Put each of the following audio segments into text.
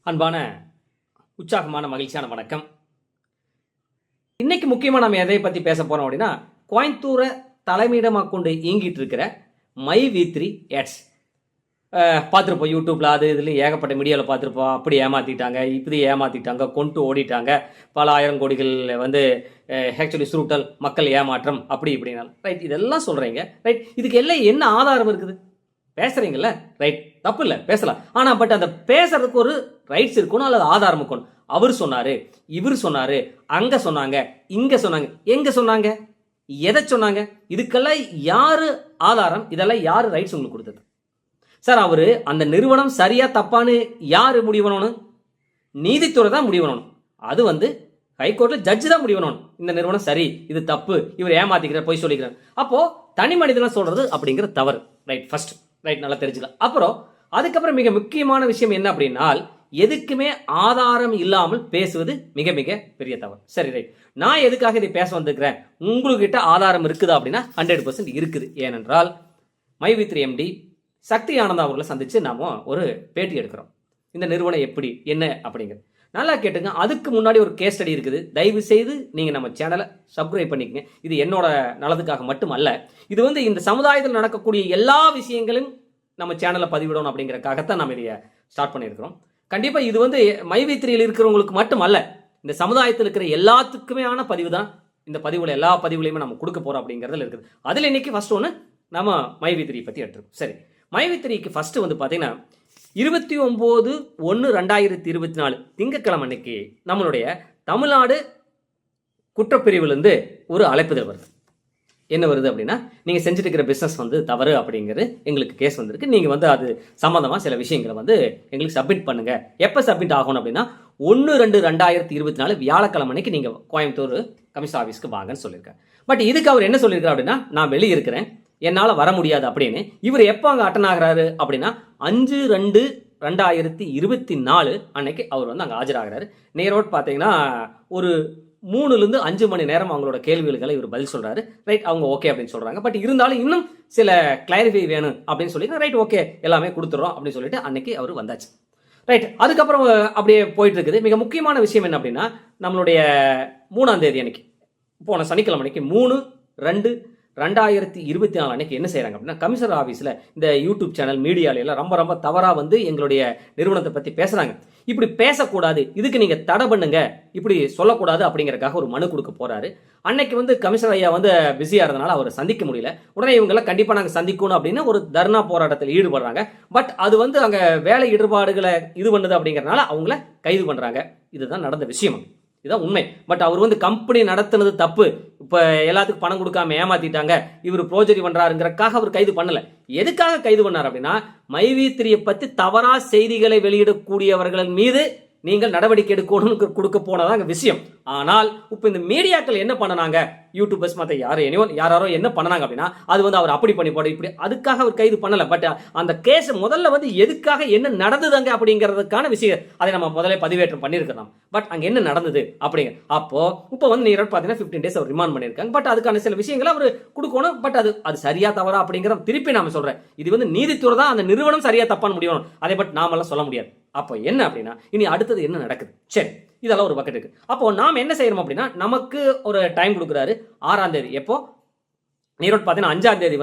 அன்பான உற்சாகமான மகிழ்ச்சியான வணக்கம். இன்னைக்கு முக்கியமாக நம்ம எதை பற்றி பேச போகிறோம் அப்படின்னா, கோயம்புத்தூரை தலைமையிடமாக கொண்டு இயங்கிட்டு இருக்கிற மை வி3 ஆட்ஸ் பார்த்துருப்போம். யூடியூப்பில் அது இதில் ஏகப்பட்ட மீடியாவில் பார்த்துருப்போம். அப்படி ஏமாற்றிட்டாங்க, இப்படி ஏமாற்றிட்டாங்க, கொண்டு ஓடிட்டாங்க, பல ஆயிரம் கோடிகள் ஆக்சுவலி சுருட்டல், மக்கள் ஏமாற்றம், அப்படி இப்படினாலும் ரைட். இதெல்லாம் சொல்கிறீங்க ரைட். இதுக்கு எல்லாம் என்ன ஆதாரம் இருக்குது? பேசுகிறீங்கல்ல ரைட், தப்பு இல்லை, பேசலாம். ஆனால் பட் அந்த பேசுறதுக்கு ஒரு ரைட்ஸ் இருக்கணும், அல்லது ஆதாரம் இருக்கணும். அவர் சொன்னார், இவர் சொன்னார், அங்கே சொன்னாங்க, இங்கே சொன்னாங்க, எங்கே சொன்னாங்க, எதை சொன்னாங்க, இதுக்கெல்லாம் யார் ஆதாரம்? இதெல்லாம் யார் ரைட்ஸ் உங்களுக்கு கொடுத்தது? சார், அவர் அந்த நிறுவனம் சரியா தப்பான்னு யார் முடிவு பண்ணணும்? நீதித்துறை தான் முடிவு பண்ணணும். அது ஹைகோர்ட்டில் ஜட்ஜு தான் முடிவு பண்ணணும். இந்த நிறுவனம் சரி, இது தப்பு, இவர் ஏமாத்திக்கிறார், பொய் சொல்லிக்கிறார். அப்போ தனி மனிதனா சொல்றது அப்படிங்கிற தவறு. ரைட், ஃபர்ஸ்ட் ரைட், நல்லா தெரிஞ்சுக்கலாம். அப்புறம் அதுக்கப்புறம் மிக முக்கியமான விஷயம் என்ன அப்படின்னா, எதுக்குமே ஆதாரம் இல்லாமல் பேசுவது மிக மிக பெரிய தவறு. சரி ரைட், நான் எதுக்காக இதை பேச வந்திருக்கிறேன்? உங்ககிட்ட ஆதாரம் இருக்குதா அப்படின்னா 100% இருக்குது. ஏனென்றால் மை வி3 MD சக்தி ஆனந்தா அவர்களை சந்திச்சு நாம ஒரு பேட்டி எடுக்கிறோம். இந்த நிறுவனம் எப்படி என்ன அப்படிங்கிறது நல்லா கேட்டுங்க. அதுக்கு முன்னாடி ஒரு கேஸ் ஸ்டடி இருக்குது. தயவு செய்து நீங்க நம்ம சேனலை சப்ஸ்கிரைப் பண்ணிக்கங்க. இது என்னோட நலத்துக்காக மட்டும் அல்ல, இது இந்த சமுதாயத்தில் நடக்கக்கூடிய எல்லா விஷயங்களும் நம்ம சேனலை பதிவிடணும் அப்படிங்கிறக்காகத்தான் நம்ம இதை ஸ்டார்ட் பண்ணியிருக்கிறோம். கண்டிப்பா இது மை வி3யில் இருக்கிறவங்களுக்கு மட்டும் அல்ல, இந்த சமுதாயத்தில் இருக்கிற எல்லாத்துக்குமே ஆன பதிவு தான். இந்த பதிவுல எல்லா பதிவுலையுமே நம்ம கொடுக்க போறோம் அப்படிங்கிறதுல இருக்குது. அதில் இன்னைக்கு ஃபர்ஸ்ட் ஒன்று நம்ம மை வி3 பத்தி எடுத்துருக்கோம். சரி, மை வி3க்கு ஃபர்ஸ்ட் பார்த்தீங்கன்னா 29/1/2024 திங்கட்கிழமை அன்னைக்கு நம்மளுடைய தமிழ்நாடு குற்றப்பிரிவிலிருந்து ஒரு அழைப்புதல் வருது. என்ன வருது அப்படின்னா, நீங்கள் செஞ்சுட்டு இருக்கிற பிஸ்னஸ் தவறு அப்படிங்கிறது எங்களுக்கு கேஸ் வந்திருக்கு. நீங்கள் அது சம்மந்தமாக சில விஷயங்களை எங்களுக்கு சப்மிட் பண்ணுங்க. எப்போ சப்மிட் ஆகணும் அப்படின்னா 1/2/2024 வியாழக்கிழமை அன்னைக்கு நீங்கள் கோயம்புத்தூர் கமிஷனர் ஆஃபீஸ்க்கு வாங்கன்னு சொல்லியிருக்காரு. பட் இதுக்கு அவர் என்ன சொல்லியிருக்காரு அப்படின்னா, நான் வெளியே இருக்கிறேன், என்னால் வர முடியாது அப்படின்னு. இவர் எப்போ அங்கே அட்டன் ஆகிறாரு அப்படின்னா 5/2/2024 அன்னைக்கு அவர் அங்கே ஆஜராகிறாரு. நேரோடு பார்த்தீங்கன்னா ஒரு 3-5 மணி நேரம் அவங்களோட கேள்விகளை இவர் பதில் சொல்றாரு. ரைட், அவங்க ஓகே அப்படின்னு சொல்றாங்க. பட் இருந்தாலும் இன்னும் சில கிளாரிஃபை வேணும் அப்படின்னு சொல்லி ரைட் ஓகே எல்லாமே கொடுத்துறோம் அப்படின்னு சொல்லிட்டு அன்னைக்கு அவர் வந்தாச்சு. ரைட், அதுக்கப்புறம் அப்படியே போயிட்டு இருக்குது. மிக முக்கியமான விஷயம் என்ன அப்படின்னா, நம்மளுடைய 3ஆம் தேதி அன்னைக்கு, போன சனிக்கிழமை அன்னைக்கு 3/2/2024 அன்னைக்கு என்ன செய்யறாங்க அப்படின்னா, கமிஷனர் ஆஃபீஸில் இந்த யூடியூப் சேனல் மீடியால எல்லாம் ரொம்ப ரொம்ப தவறாக எங்களுடைய நிறுவனத்தை பற்றி பேசுறாங்க. இப்படி பேசக்கூடாது, இதுக்கு நீங்க தடை பண்ணுங்க, இப்படி சொல்லக்கூடாது அப்படிங்கறதுக்காக ஒரு மனு கொடுக்க போறாரு. அன்னைக்கு கமிஷனர் ஐயா பிஸியா இருந்தனால அவரை சந்திக்க முடியல. உடனே இவங்களை கண்டிப்பா நாங்க சந்திக்கணும் அப்படின்னு ஒரு தர்ணா போராட்டத்தில் ஈடுபடுறாங்க. பட் அது அங்க வேலை ஈடுபாடுகளை இது பண்ணுது அப்படிங்கறதுனால அவங்கள கைது பண்றாங்க. இதுதான் நடந்த விஷயம், இதுதான் உண்மை. பட் அவர் கம்பெனி நடத்துனது தப்பு, இப்ப எல்லாத்துக்கும் பணம் கொடுக்காம ஏமாத்திட்டாங்க, இவர் ப்ரோஜரி பண்றாருங்கிறக்காக அவர் கைது பண்ணல. எதுக்காக கைது பண்ணார் அப்படின்னா, மை வி3 பத்தி தவறா செய்திகளை வெளியிடக்கூடியவர்கள் மீது நீங்கள் நடவடிக்கை எடுக்கணும் கொடுக்க போனதாங்க விஷயம். ஆனால் இப்ப இந்த மீடியாக்கள் என்ன பண்ணனாங்க, யூடியூபர்ஸ் மற்ற யாரோ என்ன பண்ணாங்க அப்படின்னா, அது அவர் அப்படி பண்ணி போட இப்படி, அதுக்காக அவர் கைது பண்ணல. பட் அந்த கேஸ் முதல்ல எதுக்காக என்ன நடந்ததுங்க அப்படிங்கிறதுக்கான விஷயம் அதை நம்ம முதல்ல பதிவேற்றம் பண்ணியிருக்கலாம். பட் அங்க என்ன நடந்தது அப்படிங்க, அப்போ இப்போ நீங்க பார்த்தீங்கன்னா 15 days அவர் ரிமாண்ட் பண்ணியிருக்காங்க. பட் அதுக்கான சில விஷயங்களை அவர் கொடுக்கணும். பட் அது சரியா தவறா அப்படிங்கிற திருப்பி நாம சொல்றேன், இது நீதித்துறை தான் அந்த நிறுவனம் சரியா தப்பான்னு முடியும். அதை பட் நாமெல்லாம் சொல்ல முடியாது. அப்போ என்ன அப்படின்னா, இனி அடுத்தது என்ன நடக்குது? சரி, இதெல்லாம் ஒரு பக்கெட் இருக்கு. அப்போ நாம என்ன செய்யறோம் அப்படின்னா, நமக்கு ஒரு டைம் கொடுக்குறாரு. 6ஆம் தேதி எப்போ நீரோட் பார்த்தீங்கன்னா 5ஆம் தேதி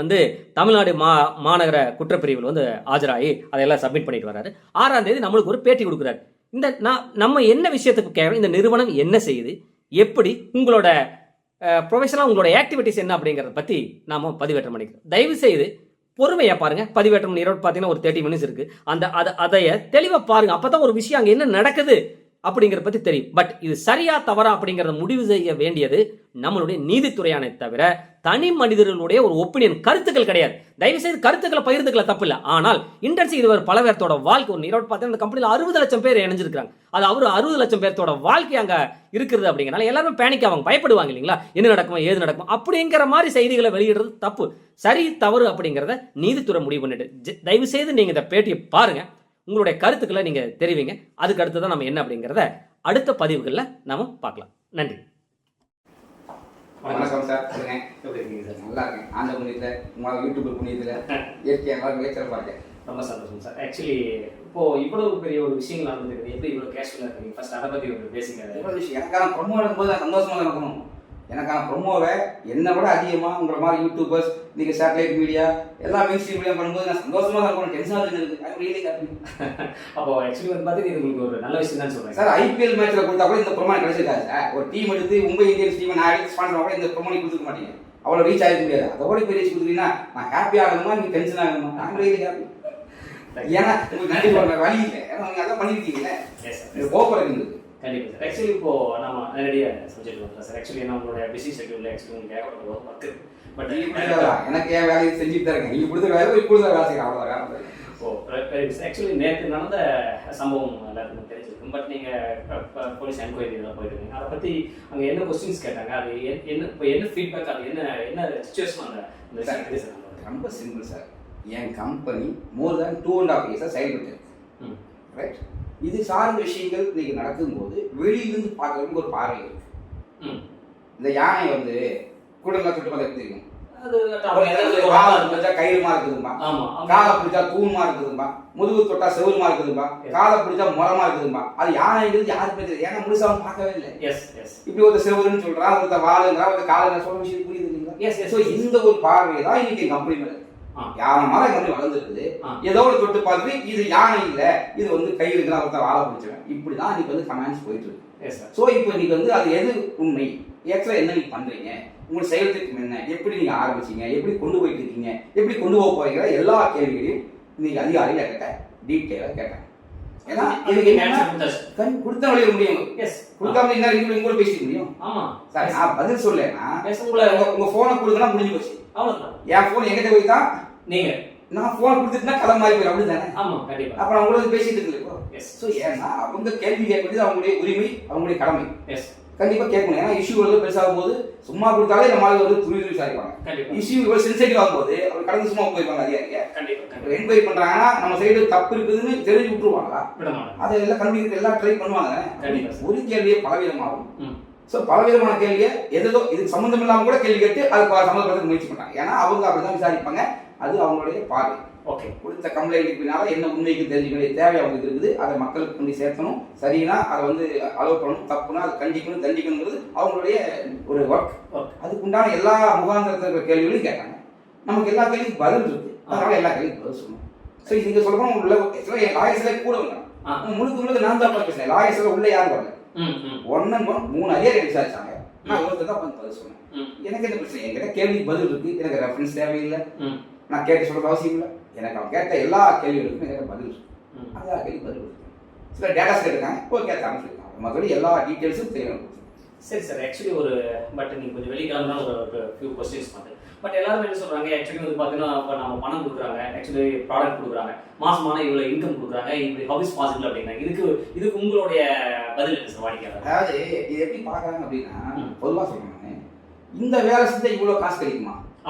தமிழ்நாடு மாநகர குற்றப்பிரிவில் ஆஜராகி அதையெல்லாம் சப்மிட் பண்ணிட்டு வர்றாரு. 6ஆம் தேதி நம்மளுக்கு ஒரு பேட்டி கொடுக்குறாரு. நம்ம என்ன விஷயத்துக்கு கேட்கணும், இந்த நிறுவனம் என்ன செய்யுது, எப்படி உங்களோட ப்ரொஃபஷனலாக உங்களோட ஆக்டிவிட்டிஸ் என்ன அப்படிங்கிறத பற்றி நாம பதிவேற்றம் பண்ணிக்கிறோம். தயவு செய்து பொறுமையா பாருங்க. பதிவேற்றம் நீரோட் பார்த்தீங்கன்னா ஒரு 30 minutes இருக்கு. அதைய தெளிவா பாருங்க. அப்பதான் ஒரு விஷயம் அங்க என்ன நடக்குது அப்படிங்கிறத பத்தி தெரியும். பட் இது சரியா தவறா அப்படிங்கறத முடிவு செய்ய வேண்டியது நம்மளுடைய நீதித்துறையானே தவிர தனி மனிதர்களுடைய ஒரு ஒப்பீனியன், கருத்துக்கள் கிடையாது. தயவு செய்து கருத்துக்களை பகிர்ந்துக்கல தப்பு இல்லை. ஆனால் இன்டென்சி இது ஒரு பல பேர்த்தோட வாழ்க்கை. ஒரு நீரோட் பார்த்தீங்கன்னா அந்த கம்பெனியில் 60 லட்சம் பேர் இணைஞ்சிருக்காங்க. அது அவர் 60 லட்சம் பேர்த்தோட வாழ்க்கை அங்க இருக்கிறது அப்படிங்கிறனால எல்லாரும் பேனிக் ஆவாங்க, பயப்படுவாங்க இல்லைங்களா, என்ன நடக்குமா ஏது நடக்கும் அப்படிங்கிற மாதிரி செய்திகளை வெளியிடுறது தப்பு. சரி தவறு அப்படிங்கிறத நீதித்துறை முடிவு பண்ணிட்டு தயவு செய்து நீங்க இந்த பேட்டியை பாருங்க, உங்களுடைய கருத்துக்களை நீங்க தெரிவிங்க. அதுக்கு அடுத்துதான் நம்ம என்ன அப்படிங்கிறத அடுத்த பதிவுகளில் நாம பார்க்கலாம். நன்றி. வணக்கம் சார், சொல்லுங்க. எப்படி இருக்கீங்க சார்? நல்லா இருக்கேன். ஆண்ட புண்ணியத்தில் உங்களால் யூடியூப் புண்ணியத்தில் இயற்கையாக விளைச்சல் பார்த்தேன். ரொம்ப சந்தோஷம் சார். ஆக்சுவலி இப்போ இவ்வளவு பெரிய ஒரு விஷயங்கள் நடந்துருக்கு, எப்படி இவ்வளவு கேஷுவலா இருக்கீங்க? ஃபர்ஸ்ட் அதை பத்தி ஒரு பேசிக்க. ஒரு விஷயம், எனக்கான ப்ரொமோ எடுக்கும்போது நான் சந்தோஷமா தான் இருக்கணும். எனக்கான ப்ரொமோவை என்னை விட அதிகமாக உங்களை மாதிரி யூடியூபர்ஸ், நீங்கள் சேட்டலைட் மீடியா எல்லா மெயின் ஸ்ட்ரீம் மீடியா பண்ணும்போது நான் சந்தோஷமா தான் இருக்கணும். டென்ஷனாக இருக்குது. I really happy. அப்போ ஆக்சுவலி வந்து பார்த்தீங்கன்னா இது உங்களுக்கு ஒரு நல்ல விஷயம் தான் சொல்றேன் சார். ஐபிஎல் மேட்ச்ல கொடுத்தா கூட இந்த ப்ரொமோ கிடைச்சிருக்காது சார். ஒரு டீம் எடுத்து மும்பை இந்தியன்ஸ் டீம் நான் எடுத்து ஸ்பான்சர் கூட இந்த ப்ரொமோ கொடுத்துக்க மாட்டீங்க. அவ்வளோ ரீச் ஆகிக்க முடியாது. அதோட பெரிய ரீச் கொடுத்தீங்கன்னா நான் ஹாப்பி ஆகணுமா, நீங்கள் டென்ஷன் ஆகணுமா? நான் ரியலி ஹாப்பி. ஏன்னா உங்களுக்கு நன்றி சொல்ற வழி இல்லை. ஏன்னா நீங்கள் அதான் பண்ணியிருக்கீங்களே, கோபுரம் இருந்தது. கண்டிப்பாக சார். ஆக்சுவலி இப்போ நம்ம நேரடியாக சப்ஜெக்ட் வரலாம் சார். ஆக்சுவலி என்ன உங்களுடைய பிஸி ஷெட்யூலில் ஆக்சுவலி உங்களுக்கு ஏகப்பட்ட ஒர்க் இருக்குது. பட் எனக்கு ஏன் வேலையை செஞ்சுட்டு தான் இருக்கேன். நீங்கள் கொடுத்த வேலை இப்பொழுது வேலை செய்யலாம். அவ்வளோதான். ஓ வெரி குட். ஆக்சுவலி நேற்று நடந்த சம்பவம் எல்லாருக்கும் தெரிஞ்சிருக்கும். பட் நீங்கள் போலீஸ் என்கொயரி இதெல்லாம் போயிருக்கீங்க. அதை பற்றி அங்கே என்ன கொஸ்டின்ஸ் கேட்டாங்க, அது என்ன இப்போ என்ன ஃபீட்பேக், அது என்ன சுச்சுவேஷன் அந்த சார்? ரொம்ப சிம்பிள் சார். என் கம்பெனி மோர் தேன் 2.5 இயர்ஸாக செயல்பட்டு ரைட். இது சார்ந்த விஷயங்கள் இன்னைக்கு நடக்கும்போது வெளியிலிருந்து பார்க்கறதுக்கு ஒரு பார்வை இருக்கு. இந்த யானை வந்து கூடலாம் சுட்டு பார்த்தா தெரியும். கயிறுமா இருக்குதும்பா, காலை பிடிச்சா தூணுமா இருக்குதும்பா, முதுகு தொட்டா செவுருமா இருக்குதும்பா, காலை பிடிச்சா முரமா இருக்குதும்பா. அது யானைங்கிறது யாருக்குமே தெரியாது. ஏன்னா முழுசா அவன் பார்க்கவே இல்லை. இப்படி ஒரு செவுருன்னு சொல்றான், ஒருத்த வாழுங்கிறான், ஒரு காலை சொல்ற விஷயம் புரியுது இல்லைங்களா? இந்த ஒரு பார்வை தான் இன்னைக்கு என் கம்பெனி மேல யானை மாதிரி கம்பெனி வளர்ந்துருக்குது. ஏதோ ஒரு தொட்டு பார்த்துட்டு இது யானை இல்லை, இது வந்து கயிறுங்கிறான், ஒருத்த வாழை பிடிச்சவன். இப்படிதான் இன்னைக்கு வந்து கமெண்ட்ஸ் போயிட்டு இருக்கு. ஸோ இப்போ இன்னைக்கு வந்து அது எது உண்மை, ஆக்சுவலா என்ன நீங்க பண்றீங்க, உங்கள் செயல்திட்டம் என்ன, எப்படி நீங்க ஆரம்பிச்சீங்க, எப்படி கொண்டு போயிட்டு இருக்கீங்க, எப்படி கொண்டு போக போறீங்கிற எல்லா கேள்விகளையும் இன்னைக்கு அதிகாரிகள் என்கிட்ட டீட்டெயிலாக கேட்டாங்க. ஏன்னா இதுக்கு என்ன கொடுத்த வழிய முடியும், கொடுக்காம என்ன கூட பேசிக்க முடியும். ஆமா சார், நான் பதில் சொல்லலைன்னா உங்க போனை கொடுக்கணும் முடிஞ்சு போச்சு. என் போன் எங்கிட்ட போய் தான் நீங்க நான் போன் கொடுத்துட்டுனா கதை மாறி போயிடும். அப்படிதானே? ஆமா கண்டிப்பா. அப்ப அவங்களோட பேசிட்டு இருக்கு இப்போ. ஸோ ஏன்னா அவங்க கேள்வி கேட்பது அவங்களுடைய உரிமை, அவங்களுடைய கடமை. கண்டிப்பா கேட்கணும். ஏன்னா இஷ்யூ வந்து பெருசாகும் போது சும்மா கொடுத்தாலே நம்ம ஆளு வந்து துணி விசாரிப்பாங்க. இஷ்யூ இவ்வளவு சென்சிட்டிவ் ஆகும்போது அவங்க கடந்து சும்மா போயிருப்பாங்க அதிகாரிங்க. என்கொயரி பண்றாங்கன்னா நம்ம சைடு தப்பு இருக்குதுன்னு தெரிஞ்சு விட்டுருவாங்களா? அதை எல்லாம் கண்டுபிடிக்கிறது எல்லாம் ட்ரை பண்ணுவாங்க. ஒரு கேள்வியே பலவிதமாகும். ஸோ பலவிதமான கேள்வியை எதோ இதுக்கு சம்மந்தம் இல்லாமல் கூட கேள்வி கேட்டு அது சம்மந்தப்படுத்த முயற்சி பண்ணாங்க. ஏன்னா அவங்க அப்படிதான் விசாரிப்பாங்க. அது அவங்களுடைய பார்வை. ஓகே, கொடுத்த கம்ப்ளைண்ட் பின்னால என்ன உண்மைக்கு தெரிஞ்சுக்கணும், தேவை அவங்களுக்கு இருக்குது, அதை மக்களுக்கு கொண்டு சேர்க்கணும். சரினா அதை வந்து அலோவ் பண்ணணும், தப்புனா அதை கண்டிக்கணும், தண்டிக்கணுங்கிறது அவங்களுடைய ஒரு ஒர்க். அதுக்குண்டான எல்லா முகாந்திரத்தில் இருக்கிற கேள்விகளையும் கேட்டாங்க. நமக்கு எல்லா கேள்விக்கும் பதில் இருக்கு. அதனால எல்லா கேள்விக்கும் பதில் சொல்லணும். ஸோ நீங்க சொல்லணும் உள்ள லாயர்ஸ்ல கூட வந்தாங்க. முழுக்க நான் தான் பேசுறேன். லாயர்ஸ்ல உள்ள யாரும் வரல. 3 அதிகாரி விசாரிச்சாங்க. நான் ஒருத்தர் தான் பதில் சொன்னேன். எனக்கு என்ன பிரச்சனை, என்கிட்ட கேள்விக்கு பதில் இருக்கு. எனக்கு ரெஃபரன்ஸ் தேவையில்லை, நான் கேட்டு சொல்றது அவசியம் இல்லை. எனக்கு அவன் கேட்ட எல்லா கேள்விகளுக்கும் எனக்கு பதில் இருக்கு. எல்லா கேள்வி பதில் இருக்கு. சில டேட்டாஸ் கேட்டிருக்காங்க, இப்போ கேட்காம சொல்லியிருக்காங்க. மற்றபடி எல்லா டீட்டெயில்ஸும் தெரியணும். சரி சார். ஆக்சுவலி ஒரு பட் நீங்கள் கொஞ்சம் வெளிக்கிழமை ஒரு ஃபியூ கொஸ்டின்ஸ் பண்ணுறேன். பட் எல்லாரும் என்ன சொல்றாங்க, ஆக்சுவலி வந்து பார்த்தீங்கன்னா இப்போ நம்ம பணம் கொடுக்குறாங்க, ஆக்சுவலி ப்ராடக்ட் கொடுக்குறாங்க, மாசமான இவ்வளோ இன்கம் கொடுக்குறாங்க, இப்படி ஹவ் இஸ் பாசிபிள் அப்படிங்கிறாங்க. இதுக்கு உங்களுடைய பதில் என்ன சார் வாடிக்கையாளர்? அதாவது இது எப்படி பார்க்குறாங்க அப்படின்னா, பொதுவாக சொல்றாங்க இந்த வேலை செஞ்சால் இவ்வளோ காசு கிடைக்குமா?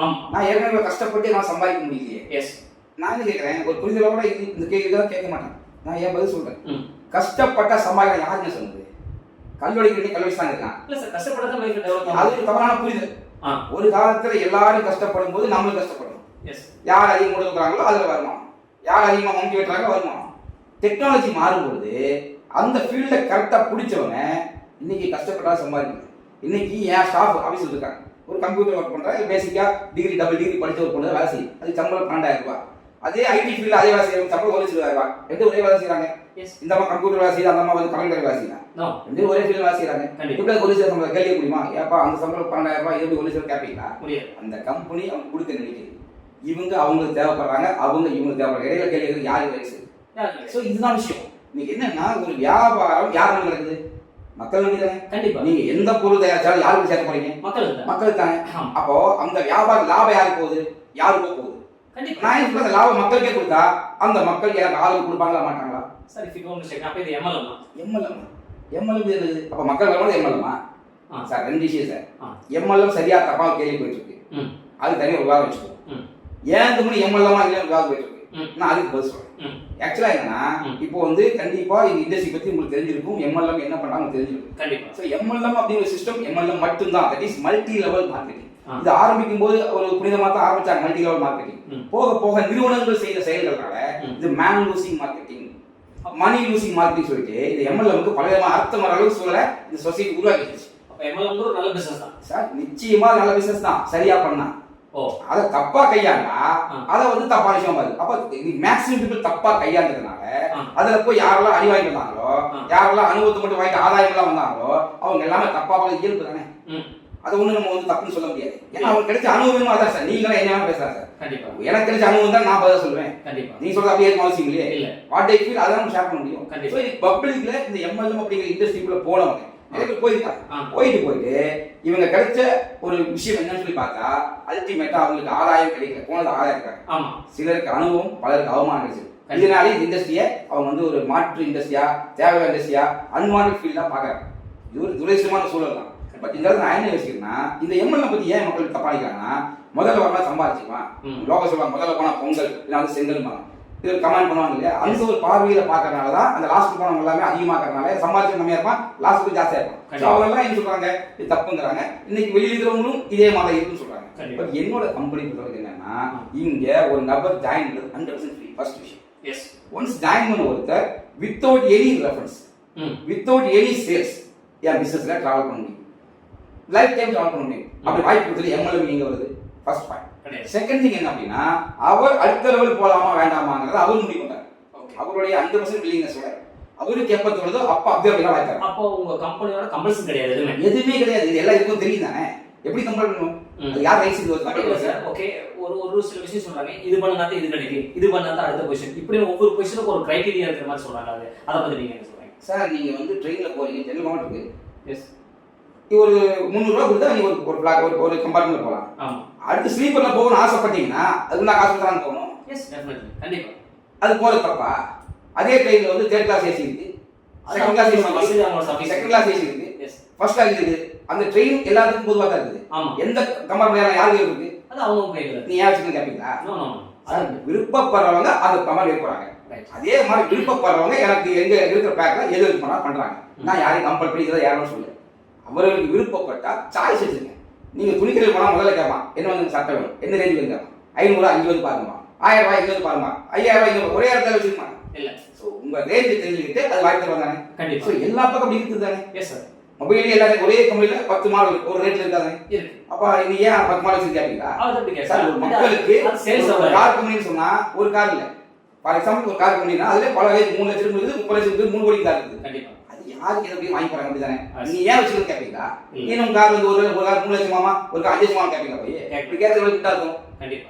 நான் ஏற்கனவே கஷ்டப்பட்டு நான் சம்பாதிக்க முடியலையே. எஸ், நான் என்ன கேட்குறேன், ஒரு புரிதலோட இந்த கேள்விதான் கேட்க மாட்டேன். நான் ஏன் பதில் சொல்றேன், கஷ்டப்பட்ட சம்பாதிக்க யாருன்னு சொன்னது? கல்லூரிக்கு கல்லூரிச்சாங்க இருக்கான். இல்லை சார், கஷ்டப்பட்டதான் அது தவறான புரிதல். ஒரு காலத்துல எல்லாரும் கஷ்டப்படும் போது நம்மளும் கஷ்டப்படணும். யார் அதிகம் கொடுக்குறாங்களோ அதுல வருமானம், யார் அதிகமா மங்கி வெட்டுறாங்களோ வருமானம். டெக்னாலஜி மாறும்பொழுது அந்த ஃபீல்ட கரெக்டா பிடிச்சவங்க இன்னைக்கு கஷ்டப்பட்டா சம்பாதிக்கணும். இன்னைக்கு என் ஸ்டாஃப் ஆஃபீஸில் இருக்காங்க, ஒரு கம்ப்யூட்டர் ஒர்க் பண்றாங்க, பேசிக்கா டிகிரி டபுள் டிகிரி படிச்ச ஒரு பொண்ணு வேலை செய்யும், அது சம்பளம் 12,000 ரூபாய். அதே ஐடி ஃபீல்டு அதே வேலை செய்யறவங்க சம்பளம் 1,20,000 ரூபாய். ரெண்டு ஒரே வேலை செய்யறாங்க. இந்த அம்மா கம்ப்யூட்டர் வேலை செய்யுது, அந்த அம்மா வந்து கலெக்டர் வேலை செய்யலாம். ரெண்டு ஒரே ஃபீல்டு வேலை செய்யறாங்க. எப்படி 1,00,000 சம்பளம் கேட்க முடியுமா? ஏப்பா அந்த சம்பளம் 12,000 ரூபாய், எப்படி 1,00,000 கேட்பீங்களா? அந்த கம்பெனி அவங்க கொடுக்க நினைக்குது. இவங்க அவங்களுக்கு தேவைப்படுறாங்க, அவங்க இவங்களுக்கு தேவைப்படுறாங்க. இடையில கேள்வி யாரு வயசு? ஸோ இதுதான் விஷயம். இன்னைக்கு என்னன்னா, ஒரு வியாபாரம் யார் நடக்குது? மக்கள் நம்பி தானே. கண்டிப்பா நீங்க எந்த பொருள் தயாரிச்சாலும் யாருக்கு சேர்க்க போறீங்க? மக்களுக்கு தானே. அப்போ அந்த வியாபார லாபம் யாருக்கு போகுது? யாருக்கோ போகுது. நான் இந்த லாபம் மக்களுக்கே கொடுத்தா அந்த மக்கள் எனக்கு ஆளுக்கு கொடுப்பாங்களா மாட்டாங்களா? Sir if you don't check அப்ப இது எம்எல்எம் இருக்குது. அப்ப மக்கள் வரும்போது எம்எல்எம்மா சார்? ரெண்டு விஷயம் சார். எம்எல்எம் சரியா தப்பா கேள்வி போயிட்டு இருக்கு, அது தனியாக விவாதம் வச்சுக்கோ. ஏன் மணி எம்எல்எம்மா இல்லையா விவாதம் போயிட்டு இருக்கு, நான் அதுக்கு பதில் சொல்றேன். ஆக்சுவலா என்னன்னா, இப்போ வந்து கண்டிப்பா இந்த இண்டஸ்ட்ரி பத்தி உங்களுக்கு தெரிஞ்சிருக்கும், எம்எல்எம் என்ன பண்றாங்க தெரிஞ்சிருக்கும். கண்டிப்பா. ஸோ எம்எல்எம் அப்படிங்கிற சிஸ்டம் எம்எல்எம் மட்டும்தான். That is multi level marketing. இது ஆரம்பிக்கும் போது ஒரு புனிதமா தான் ஆரம்பிச்சாங்க மல்டி லெவல் மார்க்கெட்டிங். போக போக நிறுவனங்கள் செய்த செயல்களால இது மேன் லூசிங் மார்க்கெட்டிங், மணி லூசிங் மார்க்கெட்டிங் சொல்லிட்டு இந்த எம்எல்ஏமுக்கு பல விதமான அர்த்தம் வர அளவுக்கு சூழலை இந்த சொசைட்டி உருவாக்கிடுச்சு. அப்ப எம்எல்ஏம் ஒரு நல்ல பிசினஸ் தான் சார், நிச்சயமா நல்ல பிசினஸ் தான் சரியா பண்ணா. அதை தப்பா கையாண்டா அதை வந்து தப்பா விஷயம் பாரு. அப்ப மேக்ஸிமம் பீப்புள் தப்பா கையாண்டதுனால அதுல போய் யாரெல்லாம் அடி வாங்கி வந்தாங்களோ, யாரெல்லாம் அனுபவத்தை மட்டும் வாங்கிட்டு ஆதாயங்கள்லாம் வந்தாங்களோ அவங்க எல்லாமே தப்பா பார்க்க இயல்பு தானே. அதை ஒண்ணு நம்ம வந்து தப்புன்னு சொல்ல முடியாது. ஏன்னா அவங்க கிடைச்ச அனுபவமா தான் சார். நீங்களும் என்ன பேசுறாங்க சார், கண்டிப்பா எனக்கு கிடைச்ச அனுபவம் தான் நான் பதில் சொல்லுவேன். கண்டிப்பா நீ சொல்றது அப்படியே அவசியம் இல்லையே. இல்ல வாட் ஐ ஃபீல் அதான் நம்ம ஷேர் பண்ண முடியும். கண்டிப்பா பப்ளிக்ல இந்த எம்எல்ஏ அப்படிங்கிற இண்டஸ்ட்ரிக்குள்ள போனவங்க நிறைய பேர் போயிட்டு இவங்க கிடைச்ச ஒரு விஷயம் என்னன்னு சொல்லி பார்த்தா அல்டிமேட்டா அவங்களுக்கு ஆதாயம் கிடைக்கல. போனது ஆதாயம் இருக்காங்க, சிலருக்கு அனுபவம், பலருக்கு அவமானம் கிடைச்சது. இதனாலே இந்த இண்டஸ்ட்ரியை அவங்க வந்து ஒரு மாற்று இண்டஸ்ட்ரியா, தேவையான இண்டஸ்ட்ரியா, அன்வான்ட் ஃபீல்டா பாக்குறாங்க. இது ஒரு துரதிர்ஷ்டமான சூழல் தான். பட் இந்த நான் என்ன யோசிக்கிறேன்னா, இந்த எம்எல்ஏ பத்தி ஏன் மக்கள் தப்பாளிக்கிறாங்கன்னா, முதல்ல வரலாம் சம்பாதிச்சுக்குவான், லோக சொல்லுவாங்க, முதல்ல போனா பொங்கல் இல்லை வந்து செங்கல் இது கமெண்ட் பண்ணுவாங்க இல்லையா, அந்த ஒரு பார்வையில பாக்குறதுனால தான் அந்த லாஸ்ட் போனவங்க எல்லாமே அதிகமாக்குறதுனால சம்பாதிச்சு கம்மியா இருப்பான், லாஸ்ட் ஜாஸ்தியா இருப்பான். அவங்க எல்லாம் என்ன சொல்றாங்க, இது தப்புங்கிறாங்க. இன்னைக்கு வெளியில இருக்கிறவங்களும் இதே மாதிரி இருக்குன்னு சொல்றாங்க. பட் என்னோட கம்பெனி பொறுத்தவரைக்கும் என்னன்னா, இங்க ஒரு நபர் ஜாயின் 100% ஃப்ரீ. ஃபர்ஸ்ட் விஷயம், ஒன்ஸ் ஜாயின் பண்ண ஒருத்தர் without any reference, without any sales என் பிசினஸ்ல டிராவல் பண்ண முடியும், லைஃப் டைம் டிராவல் பண்ண முடியும். அப்படி வாய்ப்பு கொடுத்தது எம்எல்ஏ இங்க வருது. First point. செகண்ட் திங் என்ன அப்படின்னா, அவர் அடுத்த லெவல் போலாமா வேண்டாமாங்கிறத அவர் முடிவு பண்றாரு. அவருடைய 100% வில்லிங்னஸோட அவருக்கு எப்ப தோணுதோ அப்ப அப்படியே வாய்ப்பாரு. அப்போ உங்க கம்பெனியோட கம்பல்சன் கிடையாது, எதுவுமே கிடையாது. இது எல்லாம் இருக்கும் தெரியும் தானே, எப்படி கம்பல் பண்ணுவோம், யார் ரைட்ஸ் இது சார். ஓகே, ஒரு சில விஷயம் சொல்றாங்க, இது பண்ணாதான் இது கிடைக்கும், இது பண்ணாதான் அடுத்த பொசிஷன், இப்படி ஒவ்வொரு பொசிஷனுக்கு ஒரு கிரைட்டீரியா இருக்கிற மாதிரி சொல்றாங்க. அதை பத்தி நீங்க என்ன சொல்றீங்க சார்? நீங்க வந்து ட்ரெயின்ல போறீங்க, ஜெனரல் கம்பார்ட்மெண்ட் இருக்கு, எஸ், ஒரு 300 ரூபாய் கொடுத்தா நீங்க ஒரு கம்பார்ட்மெண்ட் போகலாம். ஆமா, அடுத்து ஸ்லீப்பர்ல போகணும்னு ஆசைப்பட்டீங்கன்னா அதுக்கு நான் காசு தரான்னு போகணும். எஸ், டெஃபினெட்லி, கண்டிப்பா. அது போறது தப்பா? அதே ட்ரெயின்ல வந்து தேர்ட் கிளாஸ் ஏசி இருக்கு, செகண்ட் கிளாஸ் ஏசி இருக்கு, செகண்ட் கிளாஸ் ஏசி இருக்கு, ஃபர்ஸ்ட் கிளாஸ் இருக்கு. அந்த ட்ரெயின் எல்லாத்துக்கும் பொதுவா தான் இருக்குது. ஆமா, எந்த கம்பார்ட்மெண்ட் யாருக்கு இருக்கு அது அவங்க கையில. நீ யாருக்கு கேப்பீங்களா? நோ நோ, விருப்பப்படுறவங்க அந்த கம்பார்ட்மெண்ட் போறாங்க. அதே மாதிரி விருப்பப்படுறவங்க எனக்கு எங்க இருக்கிற பேக்ல எது இருக்கு பண்றாங்க. நான் யாரையும் கம்பல் பண்ணி இதை யாரும் சொல்லு. அவர்களுக்கு விருப்பப்பட்டா சாய்ஸ் வச்சுருங்க. நீங்க துணிக்கடையில் போனா முதல்ல கேட்பான், என்ன வந்து சட்டை வேணும், என்ன ரேஞ்சு வந்து கேட்பான், 500 அங்கே வந்து பாருமா, 1000 ரூபாய் இங்க வந்து பாருமா, 5000 ரூபாய் இங்க ஒரே இடத்துல வச்சிருப்பாங்க. இல்ல, சோ உங்க ரேஞ்சு தெரிஞ்சுக்கிட்டு அது வாங்கி தருவாங்க தானே. கண்டிப்பா. சோ எல்லா பக்கம் அப்படி இருக்குது தானே. Yes sir. மொபைல் எல்லாரும் ஒரே கம்பெனில 10 மாடல் ஒரு ரேட்ல இருக்காங்க. இருக்கு. அப்ப நீங்க ஏன் 10 மாடல் வச்சு கேப்பீங்களா? அது எப்படி கேட்க சார்? மக்களுக்கு கார் கம்பெனின்னு சொன்னா ஒரு கார் இல்ல. ஃபார் எக்ஸாம்பிள் ஒரு கார் கம்பெனினா அதுல பல ரேட் 3 லட்சம் இருக்குது, 30 லட்சம் இருக்குது, 3 கோடி கார் இருக்குது. கண்டிப்பா. யாருக்கு எதை போய் வாங்கி போறாங்க அப்படிதானே. நீங்க ஏன் வச்சுன்னு கேட்பீங்களா? இன்னும் கார் வந்து ஒரு கார் 3 லட்சமாமா, ஒரு கார் 5 லட்சமா கேட்பீங்க. போய் இப்படி கேட்கறது கிட்ட இருக்கும். கண்டிப்பா.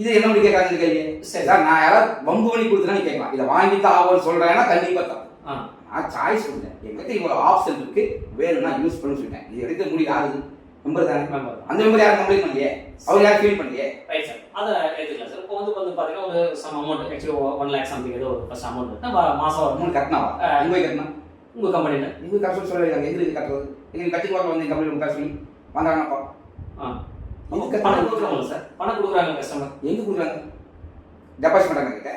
இது என்ன அப்படி கேட்கறாங்க கேள்வி. சார் நான் யாராவது வம்பு பண்ணி கொடுத்தா கேட்கலாம், இதை வாங்கித்தான் ஆகும்னு சொல்றேன்னா கண்டிப்பா தான். நான் சாய்ஸ் கொடுத்தேன், எங்கிட்ட இவ்வளவு ஆப்ஷன் இருக்கு, வேணும்னா யூஸ் பண்ணு சொல்லிட்டேன். இது எடுக்க முடியும் யாரு நம்பர் தானே. அந்த நம்பர் யாரும் கம்ப்ளைண்ட் பண்ணலையே, அவர் யாரும் ஃபீல் பண்ணலையே. ரைட் சார், அதை எடுத்துக்கலாம் சார். இப்போ வந்து பாத்தீங்கன்னா ஒரு some amount, actually 1 lakh something ஏதோ ஒரு ஃபர்ஸ்ட் அமௌண்ட் மாசம் அமௌண்ட் கட்டினாவா நீங்க போய் கட்டினா உங்க கம்பெனில நீங்க காசு சொல்லுவாங்க. எங்களுக்கு கட்டுறது நீங்க கட்டி பார்க்க வந்து கம்பெனி காசு சொல்லி வந்தாங்கப்பா. பணம் கொடுக்குறாங்க சார், பணம் கொடுக்குறாங்க கஸ்டமர். எங்க கொடுக்குறாங்க? டெபாசிட் பண்றாங்க கிட்ட.